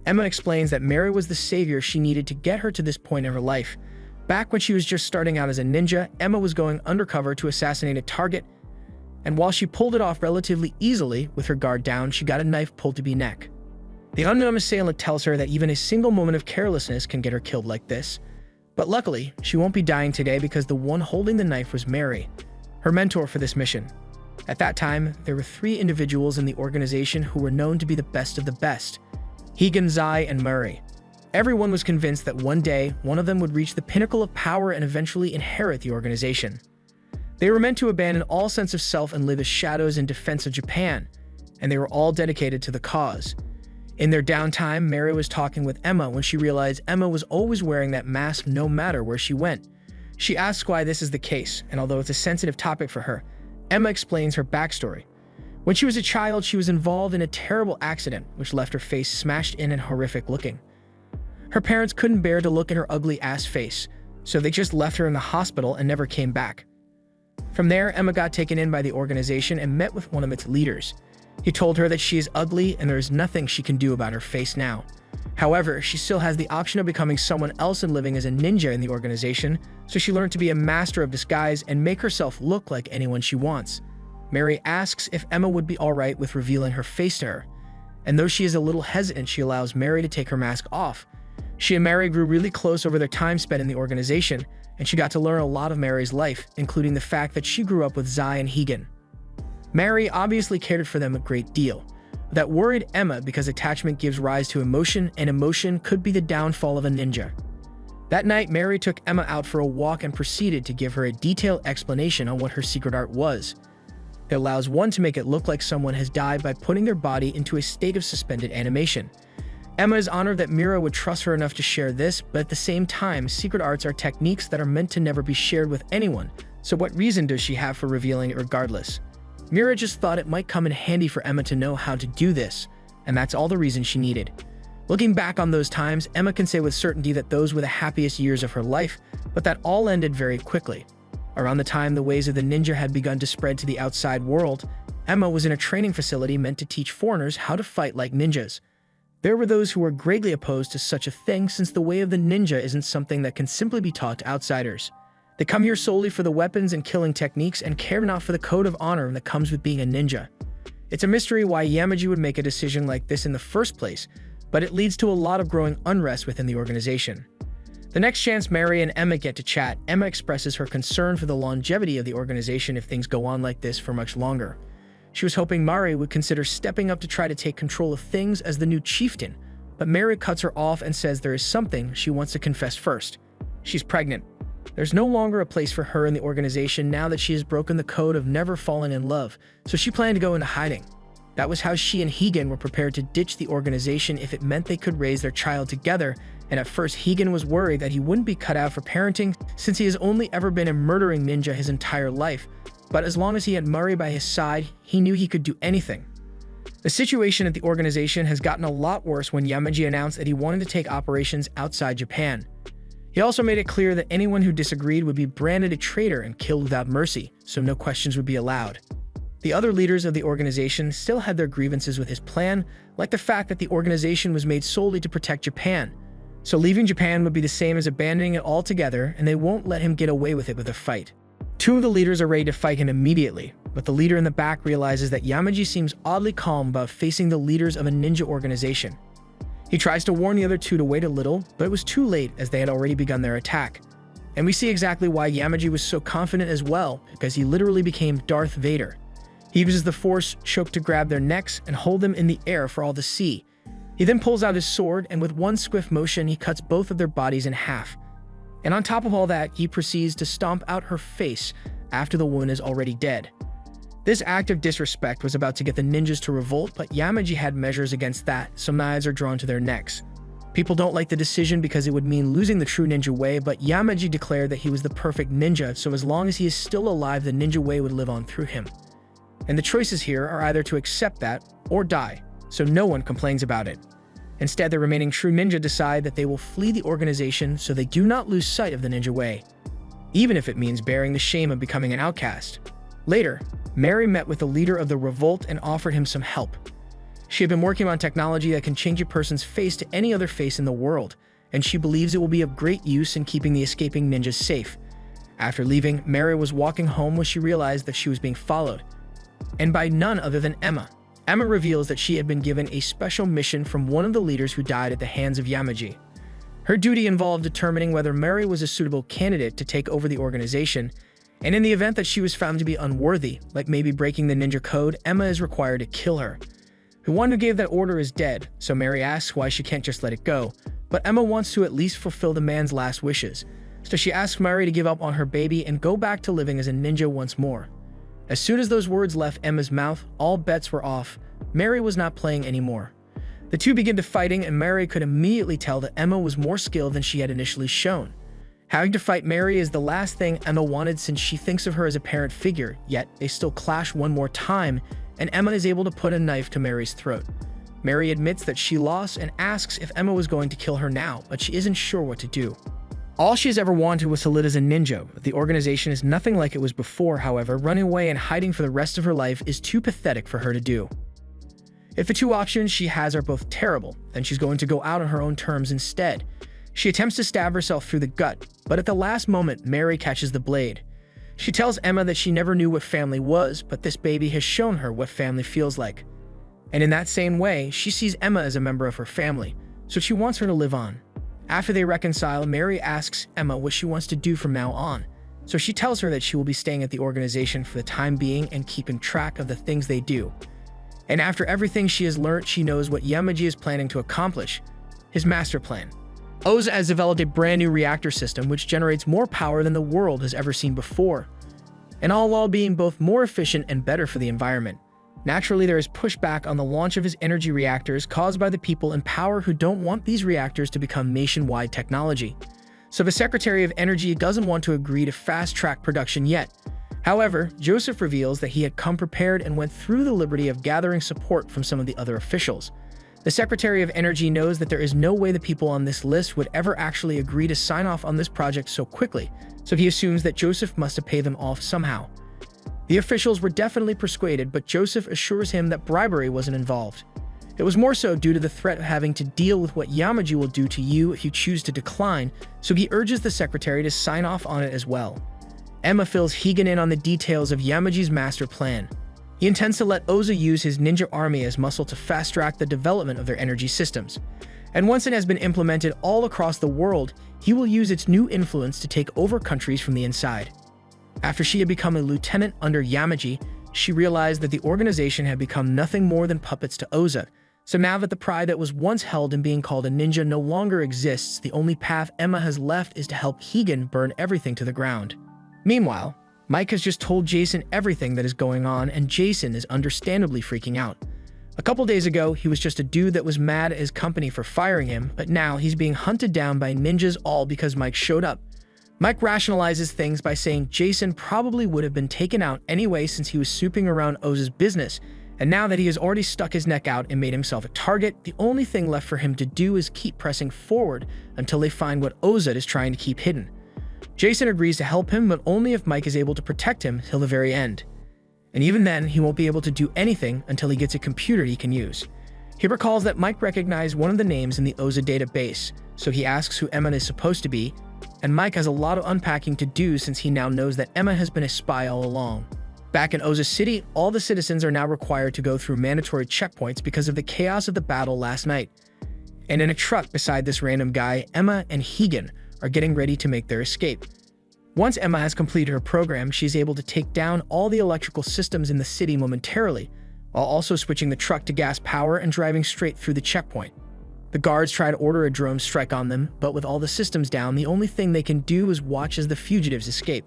Emma explains that Mari was the savior she needed to get her to this point in her life. Back when she was just starting out as a ninja, Emma was going undercover to assassinate a target, and while she pulled it off relatively easily with her guard down, she got a knife pulled to her neck. The unknown assailant tells her that even a single moment of carelessness can get her killed like this. But luckily, she won't be dying today because the one holding the knife was Mari, her mentor for this mission. At that time, there were 3 individuals in the organization who were known to be the best of the best: Higan, Zai, and Mari. Everyone was convinced that one day, one of them would reach the pinnacle of power and eventually inherit the organization. They were meant to abandon all sense of self and live as shadows in defense of Japan, and they were all dedicated to the cause. In their downtime, Mari was talking with Emma when she realized Emma was always wearing that mask no matter where she went. She asks why this is the case, and although it's a sensitive topic for her, Emma explains her backstory. When she was a child, she was involved in a terrible accident which left her face smashed in and horrific looking. Her parents couldn't bear to look at her ugly ass face, so they just left her in the hospital and never came back. From there, Emma got taken in by the organization and met with one of its leaders. He told her that she is ugly and there is nothing she can do about her face now. However, she still has the option of becoming someone else and living as a ninja in the organization, so she learned to be a master of disguise and make herself look like anyone she wants. Mari asks if Emma would be alright with revealing her face to her, and though she is a little hesitant, she allows Mari to take her mask off. She and Mari grew really close over their time spent in the organization, and she got to learn a lot of Mari's life, including the fact that she grew up with Zai and Higan. Mari obviously cared for them a great deal. That worried Emma because attachment gives rise to emotion, and emotion could be the downfall of a ninja. That night, Mari took Emma out for a walk and proceeded to give her a detailed explanation on what her secret art was. It allows one to make it look like someone has died by putting their body into a state of suspended animation. Emma is honored that Mira would trust her enough to share this, but at the same time, secret arts are techniques that are meant to never be shared with anyone, so what reason does she have for revealing it regardless? Mira just thought it might come in handy for Emma to know how to do this, and that's all the reason she needed. Looking back on those times, Emma can say with certainty that those were the happiest years of her life, but that all ended very quickly. Around the time the ways of the ninja had begun to spread to the outside world, Emma was in a training facility meant to teach foreigners how to fight like ninjas. There were those who were greatly opposed to such a thing, since the way of the ninja isn't something that can simply be taught to outsiders. They come here solely for the weapons and killing techniques and care not for the code of honor that comes with being a ninja. It's a mystery why Yamaji would make a decision like this in the first place, but it leads to a lot of growing unrest within the organization. The next chance Mary and Emma get to chat, Emma expresses her concern for the longevity of the organization if things go on like this for much longer. She was hoping Mari would consider stepping up to try to take control of things as the new chieftain, but Mary cuts her off and says there is something she wants to confess first. She's pregnant. There's no longer a place for her in the organization now that she has broken the code of never falling in love, so she planned to go into hiding. That was how she and Higan were prepared to ditch the organization if it meant they could raise their child together, and at first Higan was worried that he wouldn't be cut out for parenting since he has only ever been a murdering ninja his entire life, but as long as he had Murray by his side, he knew he could do anything. The situation at the organization has gotten a lot worse when Yamaji announced that he wanted to take operations outside Japan. He also made it clear that anyone who disagreed would be branded a traitor and killed without mercy, so no questions would be allowed. The other leaders of the organization still had their grievances with his plan, like the fact that the organization was made solely to protect Japan. So leaving Japan would be the same as abandoning it altogether, and they won't let him get away with it with a fight. Two of the leaders are ready to fight him immediately, but the leader in the back realizes that Yamaji seems oddly calm about facing the leaders of a ninja organization. He tries to warn the other two to wait a little, but it was too late as they had already begun their attack. And we see exactly why Yamaji was so confident as well, because he literally became Darth Vader. He uses the Force choke to grab their necks and hold them in the air for all to see. He then pulls out his sword, and with one swift motion, he cuts both of their bodies in half. And on top of all that, he proceeds to stomp out her face after the woman is already dead. This act of disrespect was about to get the ninjas to revolt, but Yamaji had measures against that, so knives are drawn to their necks. People don't like the decision because it would mean losing the true ninja way, but Yamaji declared that he was the perfect ninja, so as long as he is still alive, the ninja way would live on through him. And the choices here are either to accept that or die, so no one complains about it. Instead, the remaining true ninja decide that they will flee the organization so they do not lose sight of the ninja way, even if it means bearing the shame of becoming an outcast. Later, Mary met with the leader of the revolt and offered him some help. She had been working on technology that can change a person's face to any other face in the world, and she believes it will be of great use in keeping the escaping ninjas safe. After leaving, Mary was walking home when she realized that she was being followed, and by none other than Emma. Emma reveals that she had been given a special mission from one of the leaders who died at the hands of Yamaji. Her duty involved determining whether Mary was a suitable candidate to take over the organization, and in the event that she was found to be unworthy, like maybe breaking the ninja code, Emma is required to kill her. The one who gave that order is dead, so Mary asks why she can't just let it go, but Emma wants to at least fulfill the man's last wishes, so she asks Mary to give up on her baby and go back to living as a ninja once more. As soon as those words left Emma's mouth, all bets were off. Mary was not playing anymore. The two begin to fighting, and Mary could immediately tell that Emma was more skilled than she had initially shown. Having to fight Mary is the last thing Emma wanted since she thinks of her as a parent figure, yet they still clash one more time, and Emma is able to put a knife to Mary's throat. Mary admits that she lost and asks if Emma was going to kill her now, but she isn't sure what to do. All she has ever wanted was to live as a ninja, but the organization is nothing like it was before. However, running away and hiding for the rest of her life is too pathetic for her to do. If the two options she has are both terrible, then she's going to go out on her own terms instead. She attempts to stab herself through the gut, but at the last moment, Mary catches the blade. She tells Emma that she never knew what family was, but this baby has shown her what family feels like. And in that same way, she sees Emma as a member of her family, so she wants her to live on. After they reconcile, Mary asks Emma what she wants to do from now on, so she tells her that she will be staying at the organization for the time being and keeping track of the things they do. And after everything she has learned, she knows what Yamaji is planning to accomplish, his master plan. Oza has developed a brand new reactor system which generates more power than the world has ever seen before, and all while being both more efficient and better for the environment. Naturally, there is pushback on the launch of his energy reactors caused by the people in power who don't want these reactors to become nationwide technology. So the Secretary of Energy doesn't want to agree to fast-track production yet. However, Joseph reveals that he had come prepared and went through the liberty of gathering support from some of the other officials. The Secretary of Energy knows that there is no way the people on this list would ever actually agree to sign off on this project so quickly, so he assumes that Joseph must have paid them off somehow. The officials were definitely persuaded, but Joseph assures him that bribery wasn't involved. It was more so due to the threat of having to deal with what Yamaji will do to you if you choose to decline, so he urges the secretary to sign off on it as well. Emma fills Higan in on the details of Yamaji's master plan. He intends to let Oza use his ninja army as muscle to fast-track the development of their energy systems. And once it has been implemented all across the world, he will use its new influence to take over countries from the inside. After she had become a lieutenant under Yamaji, she realized that the organization had become nothing more than puppets to Oza. So now that the pride that was once held in being called a ninja no longer exists, the only path Emma has left is to help Higan burn everything to the ground. Meanwhile, Mike has just told Jason everything that is going on, and Jason is understandably freaking out. A couple days ago, he was just a dude that was mad at his company for firing him, but now he's being hunted down by ninjas all because Mike showed up. Mike rationalizes things by saying Jason probably would have been taken out anyway since he was snooping around Oza's business, and now that he has already stuck his neck out and made himself a target, the only thing left for him to do is keep pressing forward until they find what Oza is trying to keep hidden. Jason agrees to help him, but only if Mike is able to protect him till the very end. And even then, he won't be able to do anything until he gets a computer he can use. He recalls that Mike recognized one of the names in the Oza database, so he asks who Emma is supposed to be, and Mike has a lot of unpacking to do since he now knows that Emma has been a spy all along. Back in Oza City, all the citizens are now required to go through mandatory checkpoints because of the chaos of the battle last night. And in a truck beside this random guy, Emma and Higan are getting ready to make their escape. Once Emma has completed her program, she's able to take down all the electrical systems in the city momentarily, while also switching the truck to gas power and driving straight through the checkpoint. The guards try to order a drone strike on them, but with all the systems down, the only thing they can do is watch as the fugitives escape.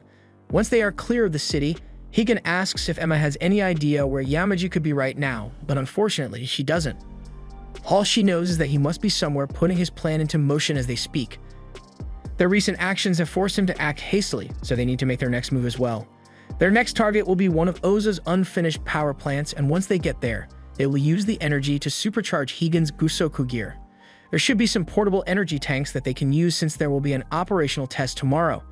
Once they are clear of the city, Higan asks if Emma has any idea where Yamaji could be right now, but unfortunately, she doesn't. All she knows is that he must be somewhere putting his plan into motion as they speak. Their recent actions have forced him to act hastily, so they need to make their next move as well. Their next target will be one of Oza's unfinished power plants, and once they get there, they will use the energy to supercharge Higan's Gusoku gear. There should be some portable energy tanks that they can use since there will be an operational test tomorrow.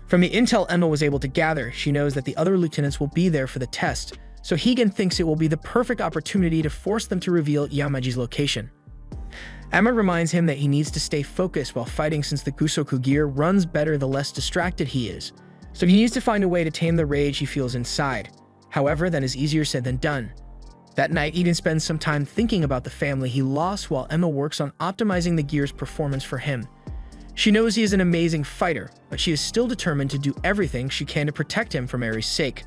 From the intel Emma was able to gather, she knows that the other lieutenants will be there for the test, so Higan thinks it will be the perfect opportunity to force them to reveal Yamaji's location. Emma reminds him that he needs to stay focused while fighting since the Gusoku gear runs better the less distracted he is, so he needs to find a way to tame the rage he feels inside. However, that is easier said than done. That night, Eden spends some time thinking about the family he lost while Emma works on optimizing the gear's performance for him. She knows he is an amazing fighter, but she is still determined to do everything she can to protect him for Mary's sake.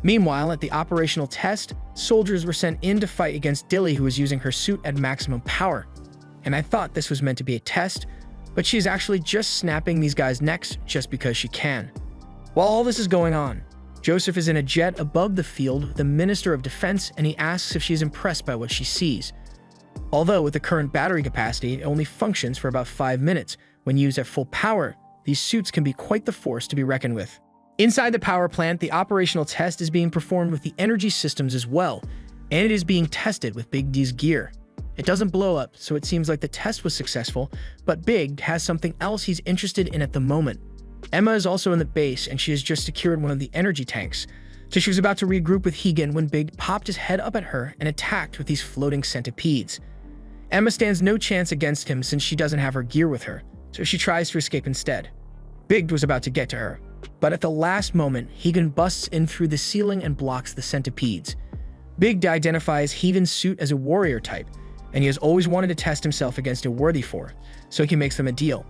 Meanwhile, at the operational test, soldiers were sent in to fight against Dilly, who was using her suit at maximum power. And I thought this was meant to be a test, but she is actually just snapping these guys' necks just because she can. While all this is going on, Joseph is in a jet above the field with the Minister of Defense, and he asks if she is impressed by what she sees. Although with the current battery capacity, it only functions for about 5 minutes. When used at full power, these suits can be quite the force to be reckoned with. Inside the power plant, the operational test is being performed with the energy systems as well, and it is being tested with Big D's gear. It doesn't blow up, so it seems like the test was successful, but Big has something else he's interested in at the moment. Emma is also in the base, and she has just secured one of the energy tanks, so she was about to regroup with Higan when Big popped his head up at her and attacked with these floating centipedes. Emma stands no chance against him since she doesn't have her gear with her, so she tries to escape instead. Big was about to get to her, but at the last moment, Higan busts in through the ceiling and blocks the centipedes. Big identifies Higan's suit as a warrior type, and he has always wanted to test himself against a worthy foe, so he makes them a deal.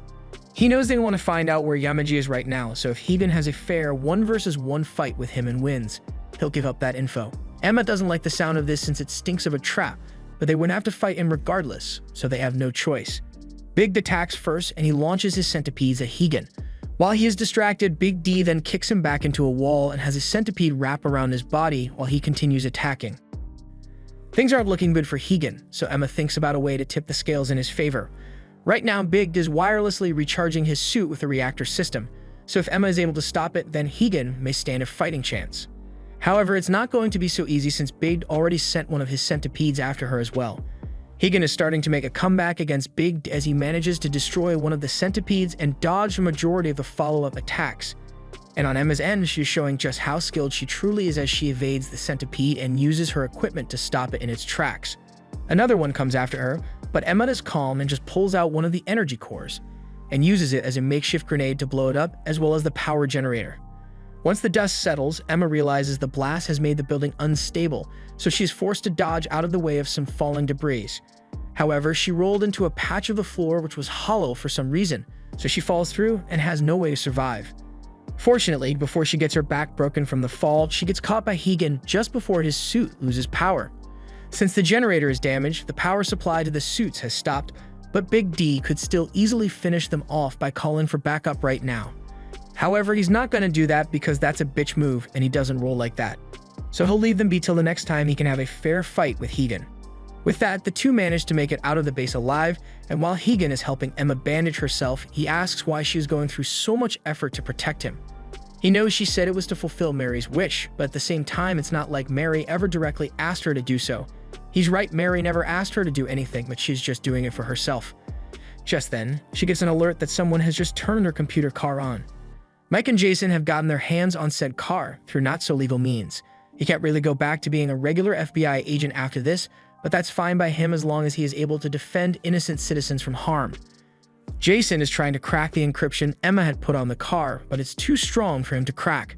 He knows they want to find out where Yamaji is right now, so if Higan has a fair 1-versus-1 fight with him and wins, he'll give up that info. Emma doesn't like the sound of this since it stinks of a trap, but they would have to fight him regardless, so they have no choice. Big attacks first, and he launches his centipedes at Higan. While he is distracted, Big D then kicks him back into a wall and has a centipede wrap around his body while he continues attacking. Things aren't looking good for Higan, so Emma thinks about a way to tip the scales in his favor. Right now, Big is wirelessly recharging his suit with the reactor system, so if Emma is able to stop it, then Higan may stand a fighting chance. However, it's not going to be so easy since Big already sent one of his centipedes after her as well. Higan is starting to make a comeback against Big D as he manages to destroy one of the centipedes and dodge the majority of the follow-up attacks. And on Emma's end, she's showing just how skilled she truly is as she evades the centipede and uses her equipment to stop it in its tracks. Another one comes after her, but Emma is calm and just pulls out one of the energy cores and uses it as a makeshift grenade to blow it up, as well as the power generator. Once the dust settles, Emma realizes the blast has made the building unstable, so she is forced to dodge out of the way of some falling debris. However, she rolled into a patch of the floor which was hollow for some reason, so she falls through and has no way to survive. Fortunately, before she gets her back broken from the fall, she gets caught by Higan just before his suit loses power. Since the generator is damaged, the power supply to the suits has stopped, but Big D could still easily finish them off by calling for backup right now. However, he's not going to do that because that's a bitch move and he doesn't roll like that. So he'll leave them be till the next time he can have a fair fight with Higan. With that, the two manage to make it out of the base alive, and while Higan is helping Emma bandage herself, he asks why she is going through so much effort to protect him. He knows she said it was to fulfill Mary's wish, but at the same time, it's not like Mary ever directly asked her to do so. He's right, Mary never asked her to do anything, but she's just doing it for herself. Just then, she gets an alert that someone has just turned her computer car on. Mike and Jason have gotten their hands on said car through not-so-legal means. He can't really go back to being a regular FBI agent after this, but that's fine by him as long as he is able to defend innocent citizens from harm. Jason is trying to crack the encryption Emma had put on the car, but it's too strong for him to crack.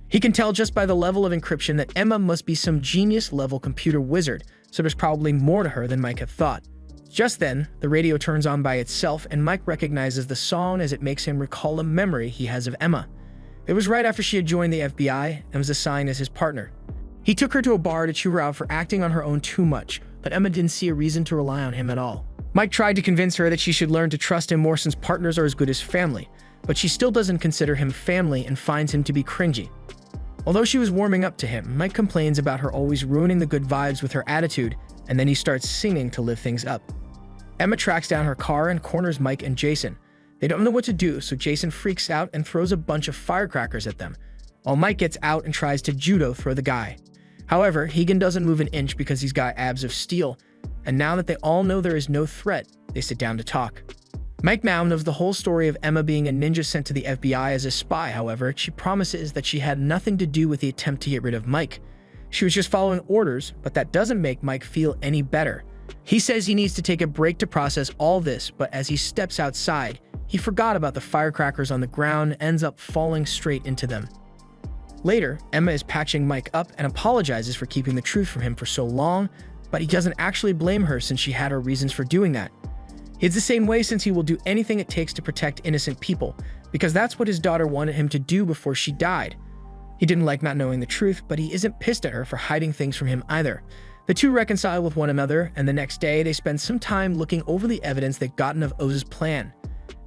He can tell just by the level of encryption that Emma must be some genius-level computer wizard, so there's probably more to her than Mike had thought. Just then, the radio turns on by itself and Mike recognizes the song as it makes him recall a memory he has of Emma. It was right after she had joined the FBI and was assigned as his partner. He took her to a bar to chew her out for acting on her own too much, but Emma didn't see a reason to rely on him at all. Mike tried to convince her that she should learn to trust him more since partners are as good as family, but she still doesn't consider him family and finds him to be cringy. Although she was warming up to him, Mike complains about her always ruining the good vibes with her attitude, and then he starts singing to live things up. Emma tracks down her car and corners Mike and Jason. They don't know what to do, so Jason freaks out and throws a bunch of firecrackers at them, while Mike gets out and tries to judo throw the guy. However, Higan doesn't move an inch because he's got abs of steel, and now that they all know there is no threat, they sit down to talk. Mike now knows the whole story of Emma being a ninja sent to the FBI as a spy. However, she promises that she had nothing to do with the attempt to get rid of Mike. She was just following orders, but that doesn't make Mike feel any better. He says he needs to take a break to process all this, but as he steps outside, he forgot about the firecrackers on the ground and ends up falling straight into them. Later, Emma is patching Mike up and apologizes for keeping the truth from him for so long, but he doesn't actually blame her since she had her reasons for doing that. It's the same way since he will do anything it takes to protect innocent people, because that's what his daughter wanted him to do before she died. He didn't like not knowing the truth, but he isn't pissed at her for hiding things from him either. The two reconcile with one another, and the next day they spend some time looking over the evidence they've gotten of Oza's plan.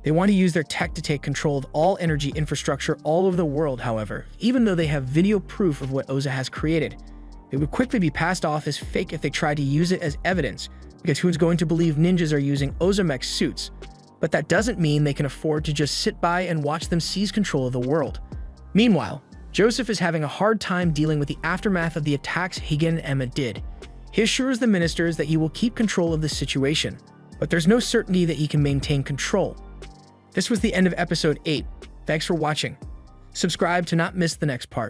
They want to use their tech to take control of all energy infrastructure all over the world, however, even though they have video proof of what Oza has created. It would quickly be passed off as fake if they tried to use it as evidence, because who's going to believe ninjas are using Ozamech suits? But that doesn't mean they can afford to just sit by and watch them seize control of the world. Meanwhile, Joseph is having a hard time dealing with the aftermath of the attacks Higan and Emma did. He assures the ministers that he will keep control of the situation, but there's no certainty that he can maintain control. This was the end of episode 8. Thanks for watching. Subscribe to not miss the next part.